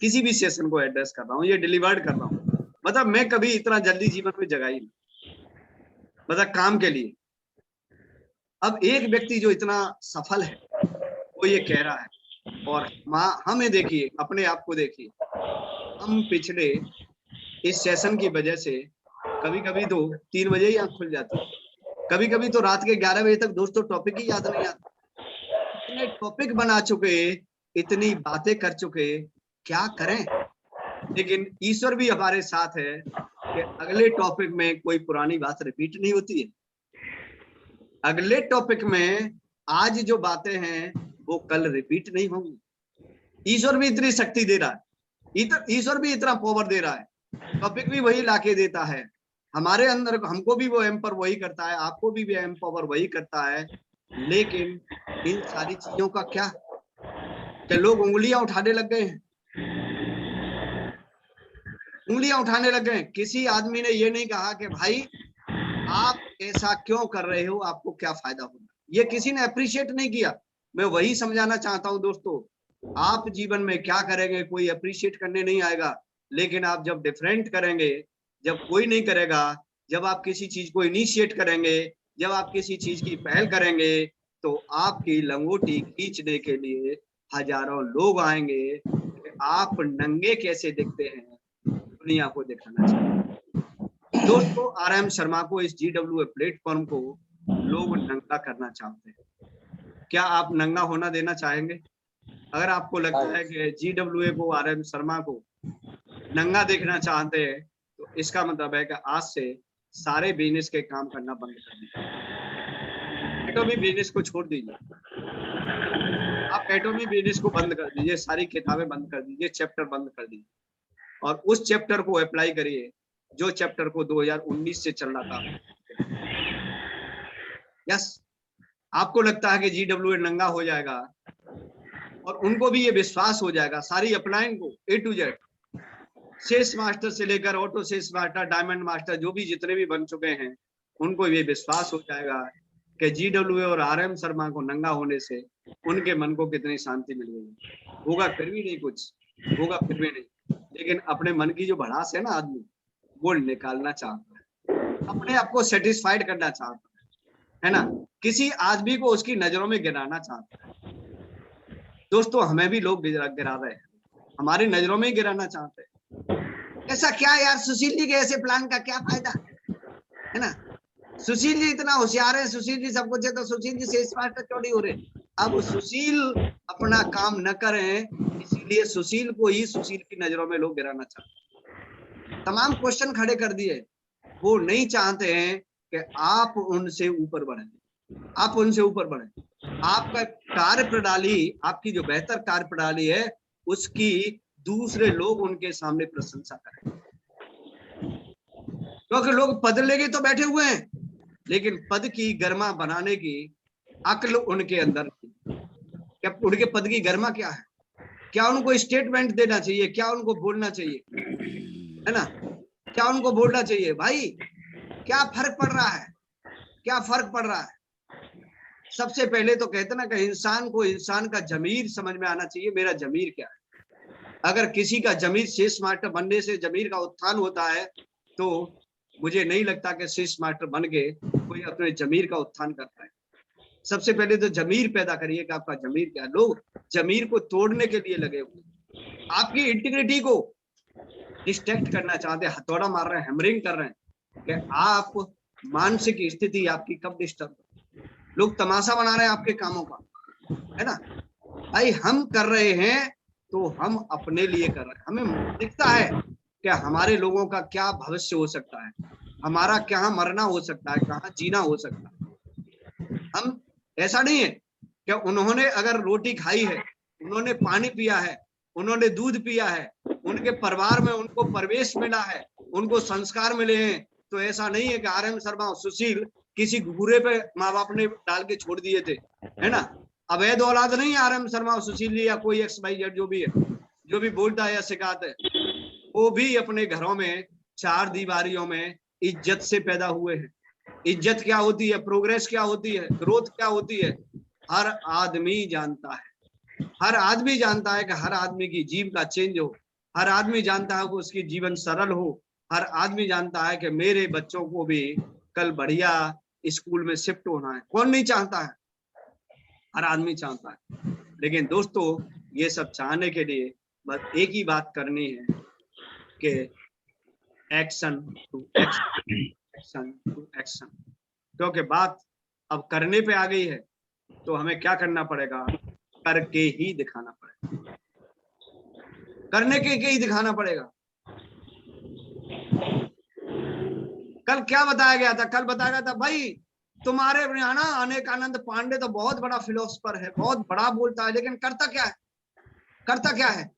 किसी भी सेशन को एड्रेस कर रहा हूँ, ये डिलीवर्ड कर रहा हूँ। मतलब मैं कभी इतना जल्दी जीवन में जगा ही नहीं, मतलब काम के लिए। अब एक व्यक्ति जो इतना सफल है वो ये कह रहा है, और हमें देखिए, अपने आप को देखिए, हम पिछले इस सेशन की वजह से कभी कभी तो 3 बजे ही आंख खुल जाती है, कभी कभी तो रात के 11 बजे तक दोस्तों टॉपिक ही याद नहीं आता। इतने टॉपिक बना चुके, इतनी बातें कर चुके, क्या करें। लेकिन ईश्वर भी हमारे साथ है कि अगले टॉपिक में कोई पुरानी बात रिपीट नहीं होती है। अगले टॉपिक में आज जो बातें हैं वो कल रिपीट नहीं होंगी। ईश्वर भी इतनी शक्ति दे रहा है, ईश्वर भी इतना पावर दे रहा है, टॉपिक भी वही लाके देता है हमारे अंदर, हमको भी वो एम्पावर वही करता है, आपको भी एम्पावर वही करता है। लेकिन इन सारी चीजों का क्या कि लोग उंगलियां उठाने लग गए हैं, उंगलियां उठाने लग गए। किसी आदमी ने ये नहीं कहा कि भाई आप ऐसा क्यों कर रहे हो, आपको क्या फायदा होगा, ये किसी ने अप्रिशिएट नहीं किया। मैं वही समझाना चाहता हूं दोस्तों, आप जीवन में क्या करेंगे कोई अप्रिशिएट करने नहीं आएगा, लेकिन आप जब डिफरेंट करेंगे, जब कोई नहीं करेगा, जब आप किसी चीज को इनिशिएट करेंगे, जब आप किसी चीज की पहल करेंगे, तो आपकी लंगोटी खींचने के लिए हजारों लोग आएंगे। आप नंगे कैसे दिखते हैं दुनिया को दिखाना चाहिए। दोस्तों आरएम शर्मा को, इस जीडब्ल्यूए प्लेटफॉर्म को लोग नंगा करना चाहते हैं। क्या आप नंगा होना देना चाहेंगे? अगर आपको लगता है कि जीडब्ल्यूए को, आरएम शर्मा को नंगा देखना चाहते हैं, तो इसका मतलब है कि आज से सारे बिजनेस के काम करना बंद कर दीजिए, एटॉमिक बिजनेस को छोड़ दीजिए, आप एटॉमिक बिजनेस को बंद कर दीजिए, सारी किताबें बंद कर दीजिए, चैप्टर बंद कर दीजिए, और उस चैप्टर को अप्लाई करिए जो चैप्टर को 2019 से चल रहा था। यस, आपको लगता है कि जीडब्ल्यूए नंगा हो जाएगा, और उनको भी ये विश्वास हो जाएगा, सारी अपलाइन को A to Z, sales master से लेकर auto sales master, diamond master, जो भी जितने भी बन चुके हैं, उनको ये विश्वास हो जाएगा कि जीडब्ल्यूए और आरएम शर्मा को नंगा होने से उनके मन को कितनी शांति मिल गई होगा। फिर भी नहीं कुछ होगा, फिर भी नहीं, लेकिन अपने मन की जो भड़ास है ना आदमी, वो निकालना चाहता है, अपने आप को सेटिस्फाइड करना चाहता है ना, किसी आदमी को उसकी नजरों में गिराना चाहता है। दोस्तों हमें भी लोग गिरा रहे हैं, हमारी नजरों में गिराना चाहते हैं। ऐसा क्या यार, सुशील जी के ऐसे प्लान का क्या फायदा है ना, सुशील जी इतना होशियार है, सुशील जी सब कुछ है, तो सुशील जी से स्मार्ट क्यों नहीं हो रहे। अब सुशील अपना काम न करें, इसीलिए सुशील को ही सुशील की नजरों में लोग गिराना चाहते हैं, तमाम क्वेश्चन खड़े कर दिए। वो नहीं चाहते हैं कि आप उनसे ऊपर बढ़े, आप उनसे ऊपर बढ़े। आपका कार्य प्रणाली, आपकी जो बेहतर कार्य प्रणाली है, उसकी दूसरे लोग उनके सामने प्रशंसा करें। क्योंकि लोग पद लेके तो बैठे हुए हैं, लेकिन पद की गरिमा बनाने की अक्ल उनके अंदर नहीं। क्या उनके पद की गरिमा क्या है? क्या उनको स्टेटमेंट देना चाहिए? क्या उनको बोलना चाहिए? है ना? क्या उनको बोलना चाहिए भाई क्या फर्क पड़ रहा है? क्या फर्क पड़ रहा है? सबसे पहले तो कहते ना कि इंसान को इंसान का जमीर समझ में आना चाहिए, मेरा जमीर क्या है। अगर किसी का जमीर शेष मास्टर बनने से जमीर का उत्थान होता है, तो मुझे नहीं लगता कि शेष मास्टर बन के कोई अपने जमीर का उत्थान करता है। सबसे पहले तो जमीर पैदा करिए कि आपका जमीर क्या है। लोग जमीर को तोड़ने के लिए लगे हुए, आपकी इंटीग्रिटी को डिस्ट्रैक्ट करना चाहते हैं, हथौड़ा मार रहे हैं, हैमरिंग कर रहे हैं कि आप मानसिक स्थिति आपकी कब डिस्टर्ब। लोग तमाशा बना रहे हैं आपके कामों का, है ना? भाई हम कर रहे हैं तो हम अपने लिए कर रहे हैं। हमें दिखता है कि हमारे लोगों का क्या भविष्य हो सकता है, हमारा क्या मरना हो सकता है, कहाँ जीना हो सकता है। हम ऐसा नहीं है कि उन्होंने अगर रोटी खाई है, उन्होंने पानी पिया है, उन्होंने दूध पिया है, उनके परिवार में उनको प्रवेश मिला है, उनको संस्कार मिले हैं, तो ऐसा नहीं है कि आर.एम. शर्मा और सुशील किसी घूरे पे माँ बाप ने डाल के छोड़ दिए थे, है ना? अवैध औलाद नहीं है आर.एम. शर्मा और सुशील या कोई XYZ जो भी है, जो भी बोलता है या सिखाता है, वो भी अपने घरों में चार दीवारियों में इज्जत से पैदा हुए हैं। इज्जत क्या होती है, प्रोग्रेस क्या होती है, ग्रोथ क्या होती है, हर आदमी जानता है। हर आदमी जानता है कि हर आदमी की जीविका चेंज हो, हर आदमी जानता है कि उसकी जीवन सरल हो, हर आदमी जानता है कि मेरे बच्चों को भी कल बढ़िया स्कूल में शिफ्ट होना है। कौन नहीं चाहता है? हर आदमी चाहता है। लेकिन दोस्तों ये सब चाहने के लिए बस एक ही बात करनी है कि action to action, action to action. क्योंकि बात अब करने पे आ गई है, तो हमें क्या करना पड़ेगा? करके ही दिखाना पड़ेगा, करने के ही दिखाना पड़ेगा। कल क्या बताया गया था? कल बताया गया था भाई तुम्हारे यहाँ ना अनेकानंद पांडे तो बहुत बड़ा फिलोसफर है, बहुत बड़ा बोलता है, लेकिन करता क्या है? करता क्या है?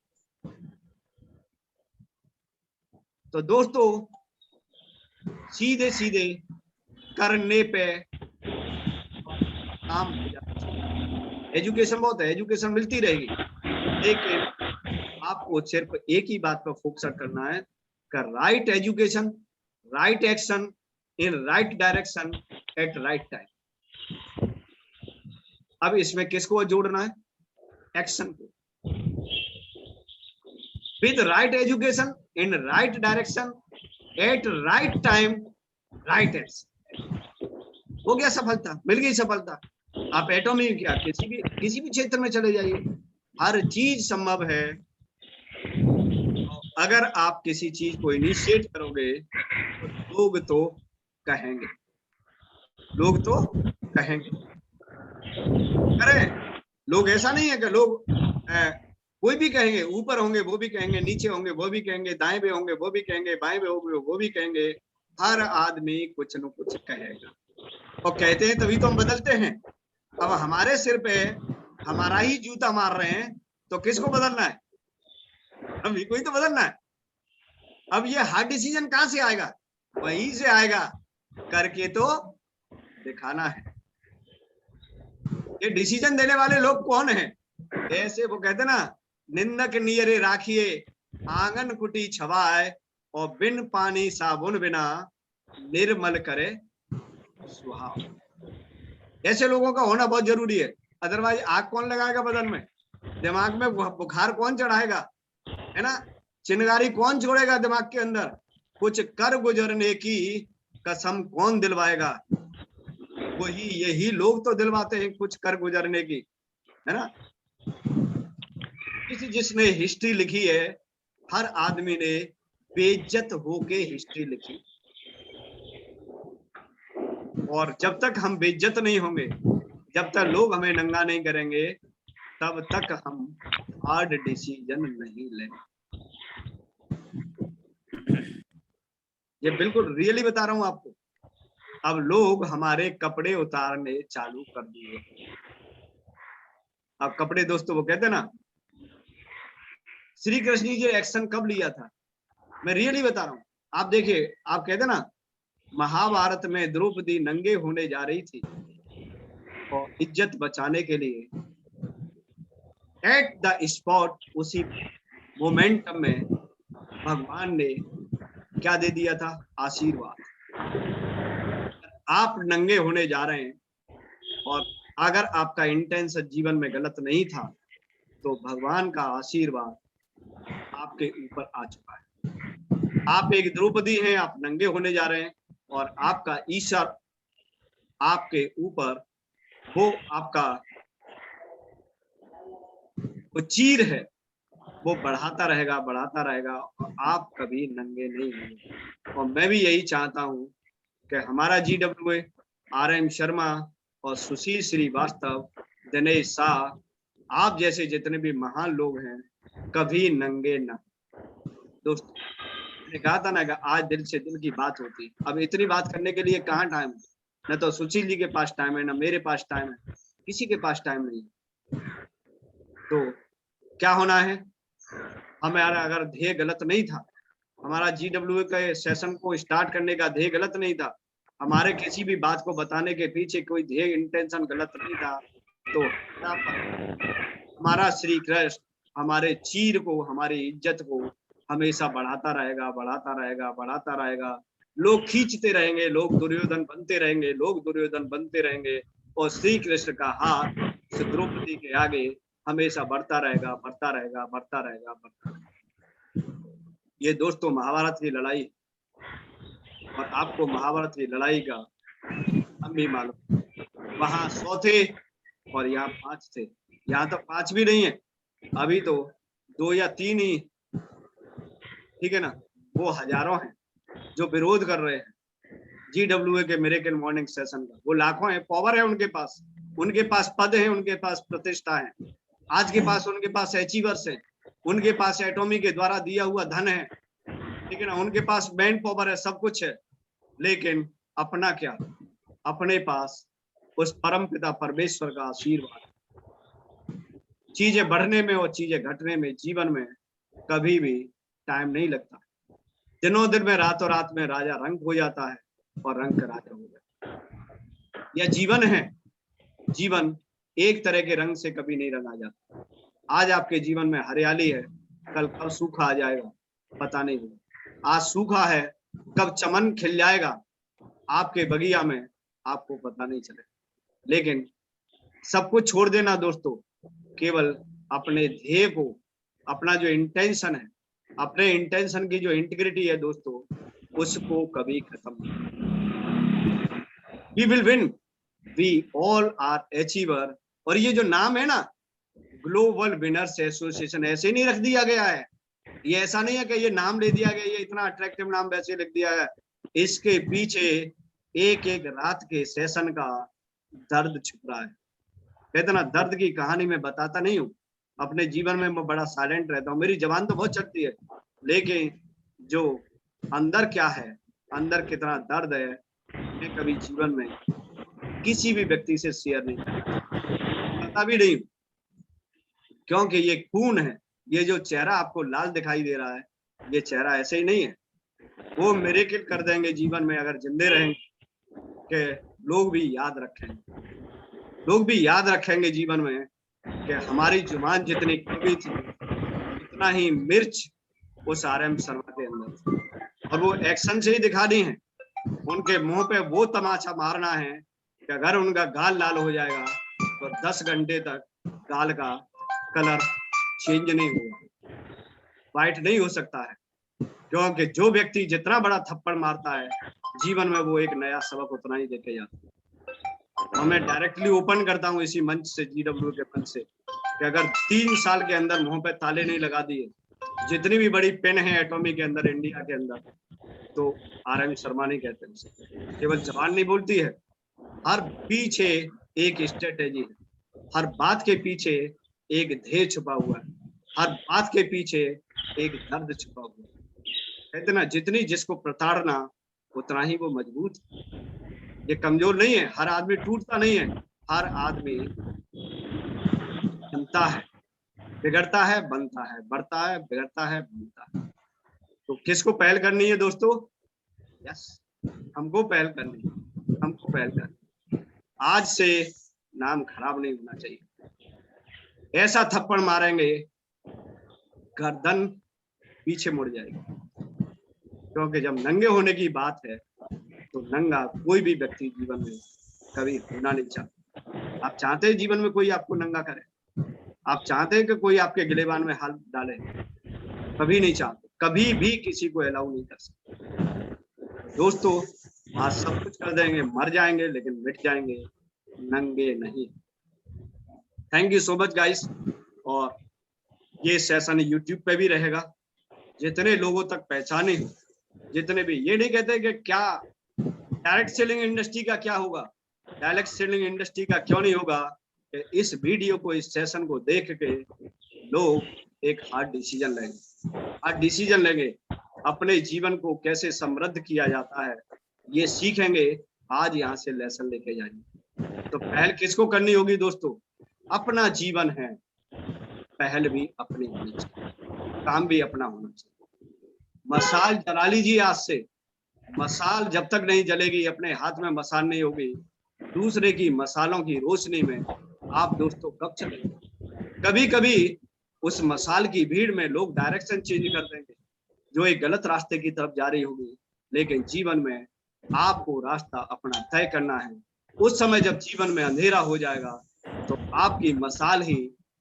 तो दोस्तों सीधे सीधे करने पे काम हो जाता है। एजुकेशन बहुत है, एजुकेशन मिलती रहेगी, लेकिन आपको सिर्फ एक ही बात पर फोकस करना है कि right education, right action in right direction at right time. अब इसमें किसको जोड़ना है? एक्शन को। With right education in right direction at right time right action. हो गया सफलता, मिल गई सफलता। आप एटॉमी क्या किसी भी क्षेत्र में चले जाइए, हर चीज संभव है अगर आप किसी चीज को इनिशिएट करोगे। तो लोग तो कहेंगे, लोग तो कहेंगे। करें लोग, ऐसा नहीं है कि लोग कोई भी कहेंगे, ऊपर होंगे वो भी कहेंगे, नीचे होंगे वो भी कहेंगे, दाएं पे होंगे वो भी कहेंगे, बाएं पे होंगे वो भी कहेंगे। हर आदमी कुछ न कुछ कहेगा, और कहते हैं तभी तो हम बदलते हैं। अब हमारे सिर पे हमारा ही जूता मार रहे हैं, तो किसको बदलना है? हम ही कोई तो बदलना है। अब ये हार्ड डिसीजन कहां से आएगा? वहीं से आएगा, करके तो दिखाना है। ये डिसीजन देने वाले लोग कौन हैं? ऐसे वो कहते ना, निंदक नियरे राखिए आंगन कुटी छवाए, और बिन पानी साबुन बिना निर्मल करे सुहाव। ऐसे लोगों का होना बहुत जरूरी है, अदरवाइज आग कौन लगाएगा बदन में? दिमाग में बुखार कौन चढ़ाएगा? है ना? चिंगारी कौन छोड़ेगा दिमाग के अंदर? कुछ कर गुजरने की कसम कौन दिलवाएगा? वही यही लोग तो दिलवाते हैं कुछ कर गुजरने की, है ना? जिसने हिस्ट्री लिखी है, हर आदमी ने बेइज्जत होके हिस्ट्री लिखी। और जब तक हम बेइज्जत नहीं होंगे, जब तक लोग हमें नंगा नहीं करेंगे, तब तक हम हार्ड डिसीजन नहीं लेंगे। ये बिल्कुल रियली बता रहा हूं आपको। अब लोग हमारे कपड़े उतारने चालू कर दिए। अब कपड़े दोस्तों, वो कहते ना, श्री कृष्ण जी एक्शन कब लिया था? मैं रियली बता रहा हूँ। आप देखिए, आप कहते ना महाभारत में द्रौपदी नंगे होने जा रही थी और इज्जत बचाने के लिए एट द स्पॉट, उसी मोमेंटम में भगवान ने क्या दे दिया था? आशीर्वाद। आप नंगे होने जा रहे हैं और अगर आपका इंटेंशन जीवन में गलत नहीं था तो भगवान का आशीर्वाद आपके ऊपर आ चुका है। आप एक द्रौपदी हैं, आप नंगे होने जा रहे हैं और आपका ईश्वर आपके ऊपर वो आपका वो चीर है वो बढ़ाता रहेगा और आप कभी नंगे नहीं होंगे। और मैं भी यही चाहता हूँ कि हमारा GWA, RM शर्मा और सुशील श्रीवास्तव, दिनेश शाह, आप जैसे जितने भी महान लोग हैं, कभी नंगे न। दोस्तों, मैंने कहा था ना कि आज दिल से दिल की बात होती। अब इतनी बात करने के लिए कहाँ टाइम है? न तो सुशील जी के पास टाइम है, न मेरे पास टाइम है, किसी के पास टाइम नहीं। तो क्या होना है? हमारा अगर ध्येय गलत नहीं था, हमारा GWA के सेशन को स्टार्ट करने का ध्येय गलत नहीं था, हमारे किसी भी बात को बताने के पीछे कोई ध्येय इंटेंशन गलत नहीं था, तो हमारा श्री कृष्ण हमारे चीर को, हमारी इज्जत को हमेशा बढ़ाता रहेगा। लोग खींचते रहेंगे, लोग दुर्योधन बनते रहेंगे और श्री कृष्ण का हाथ द्रौपदी के आगे हमेशा बढ़ता रहेगा। ये दोस्तों महाभारत की लड़ाई, और आपको महाभारत की लड़ाई का हम भी मालूम, वहां 100 थे और यहाँ 5 थे। यहाँ तो 5 भी नहीं है, अभी तो 2 या 3 ही, ठीक है ना। वो हजारों हैं जो विरोध कर रहे हैं GWA के मिरेकल मॉर्निंग सेशन का। वो लाखों है, पावर है उनके पास पद है, उनके पास प्रतिष्ठा है, आज के पास उनके पास अचीवर्स है, उनके पास एटॉमी के द्वारा दिया हुआ धन है, ठीक है ना, उनके पास मैन पावर है, सब कुछ है। लेकिन अपना क्या? अपने पास उस परम पिता परमेश्वर का आशीर्वाद। चीजें बढ़ने में और चीजें घटने में जीवन में कभी भी टाइम नहीं लगता। दिनों दिन में, रातों रात में राजा रंग हो जाता है और रंग का राजा हो जाता है। यह जीवन है। जीवन एक तरह के रंग से कभी नहीं रंगा जाता। आज आपके जीवन में हरियाली है, कल कब सूखा आ जाएगा पता नहीं होगा। आज सूखा है, कब चमन खिल जाएगा आपके बगिया में आपको पता नहीं चलेगा। लेकिन सब कुछ छोड़ देना दोस्तों, केवल अपने ध्येय को, अपना जो इंटेंशन है, अपने इंटेंशन की जो इंटीग्रिटी है दोस्तों, उसको कभी खत्म नहीं। We will win, we all are achiever। और ये जो नाम है ना, ग्लोबल विनर्स एसोसिएशन, ऐसे नहीं रख दिया गया है। ये ऐसा नहीं है कि ये नाम ले दिया गया, ये इतना अट्रैक्टिव नाम वैसे लिख दिया है। इसके पीछे एक एक रात के सेशन का दर्द छुप रहा है। कहते ना, दर्द की कहानी मैं बताता नहीं हूँ, अपने जीवन में मैं बड़ा साइलेंट रहता हूँ, मेरी जबान तो बहुत चलती है, लेकिन जो अंदर क्या है, अंदर कितना दर्द है, मैं कभी जीवन में किसी भी व्यक्ति से शेयर नहीं करता भी नहीं, क्योंकि ये खून है। ये जो चेहरा आपको लाल दिखाई दे रहा है, ये चेहरा ऐसे ही नहीं है। वो मिरेकल कर देंगे जीवन में अगर जिंदे रहेंगे, कि लोग भी याद रखेंगे जीवन में कि हमारी जुबान जितनी कड़वी थी, उतना ही मिर्च उस RM शर्मा के अंदर थी। और वो एक्शन से ही दिखानी है। उनके मुंह पे वो तमाचा मारना है कि अगर उनका गाल लाल हो जाएगा तो 10 घंटे तक गाल का कलर चेंज नहीं होगा, वाइट नहीं हो सकता है। क्योंकि जो व्यक्ति जितना बड़ा थप्पड़ मारता है जीवन में, वो एक नया सबक उतना ही देके जाता है। तो मैं डायरेक्टली ओपन करता हूँ इसी मंच से, GWA के मंच से, कि अगर 3 साल के अंदर मुंह पे ताले नहीं लगा दिए, जितनी भी बड़ी पेन है एटॉमी के अंदर, इंडिया के अंदर, तो RM शर्मा नहीं कहते उसे। केवल जबान नहीं बोलती है, हर पीछे एक स्ट्रेटेजी है, हर बात के पीछे एक ध्येय छुपा हुआ है, हर बात के पीछे एक दर्द छुपा हुआ है। कहते ना, जितनी जिसको प्रताड़ना उतना ही वो मजबूत है। ये कमजोर नहीं है, हर आदमी टूटता नहीं है, हर आदमी बनता है, बिगड़ता है, बनता है, बढ़ता है, बिगड़ता है, बनता है। तो किसको पहल करनी है दोस्तों? यस, हमको पहल करनी, हमको पहल करनी। आज से नाम खराब नहीं होना चाहिए। ऐसा थप्पड़ मारेंगे गर्दन पीछे मुड़ जाएगी, क्योंकि जब नंगे होने की बात है तो नंगा कोई भी व्यक्ति जीवन में कभी होना नहीं चाहता। आप चाहते हैं जीवन में कोई आपको नंगा करे? आप चाहते हैं कि कोई आपके गिलेबान में हाथ डाले? कभी नहीं चाहते, कभी भी किसी को अलाउ नहीं कर सकते। दोस्तों, आज सब कुछ कर देंगे, मर जाएंगे, लेकिन मिट जाएंगे, नंगे नहीं। Thank you so much guys. और ये सेशन यूट्यूब पे भी रहेगा, जितने लोगों तक पहचाने हो, जितने भी, ये नहीं कहते कि क्या डायरेक्ट सेलिंग इंडस्ट्री का क्या होगा, डायरेक्ट सेलिंग इंडस्ट्री का क्यों नहीं होगा कि इस वीडियो को, इस सेशन को देख के लोग एक हार्ड डिसीजन लेंगे, अपने जीवन को कैसे समृद्ध किया जाता है ये सीखेंगे। आज यहाँ से लेसन लेके जाएंगे। तो पहल किसको करनी होगी दोस्तों? अपना जीवन है, पहल भी अपनी होनी चाहिए, काम भी अपना होना चाहिए। मसाल जला लीजिए आज से। मसाल जब तक नहीं जलेगी, अपने हाथ में मसाल नहीं होगी, दूसरे की मसालों की रोशनी में आप दोस्तों कब चलेंगे? कभी कभी उस मसाल की भीड़ में लोग डायरेक्शन चेंज कर देंगे, जो एक गलत रास्ते की तरफ जा रही होगी। लेकिन जीवन में आपको रास्ता अपना तय करना है। उस समय जब जीवन में अंधेरा हो जाएगा तो आपकी मसाल ही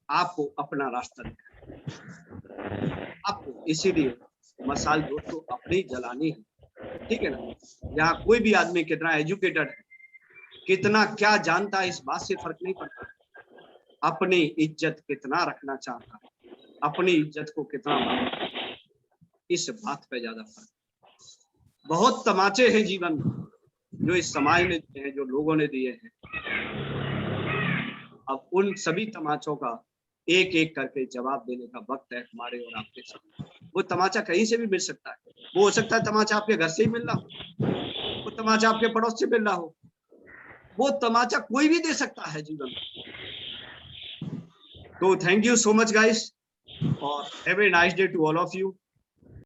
आपको अपना रास्ता दिखाएगी। आपको इसीलिए मसाल दोस्तों अपनी जलानी है, ठीक है ना? यहाँ कोई भी आदमी कितना एजुकेटेड है, कितना क्या जानता है, इस बात से फर्क नहीं पड़ता। अपनी इज्जत कितना रखना चाहता है, अपनी इज्जत को कितना मानता है, इस बात पे ज्यादा फर्क। बहुत तमाचे हैं जीवन में जो इस समाज ने दिए हैं, जो लोगों ने दिए हैं। अब उन सभी तमाचों का एक एक करके जवाब देने का वक्त है हमारे और आपके सामने। वो तमाचा कहीं से भी मिल सकता है। वो हो सकता है तमाचा आपके घर से ही मिल रहा हो, वो तमाचा आपके पड़ोस से मिल रहा हो, वो तमाचा कोई भी दे सकता है जीवन में। तो thank you so much guys, और have a nice day to all of you.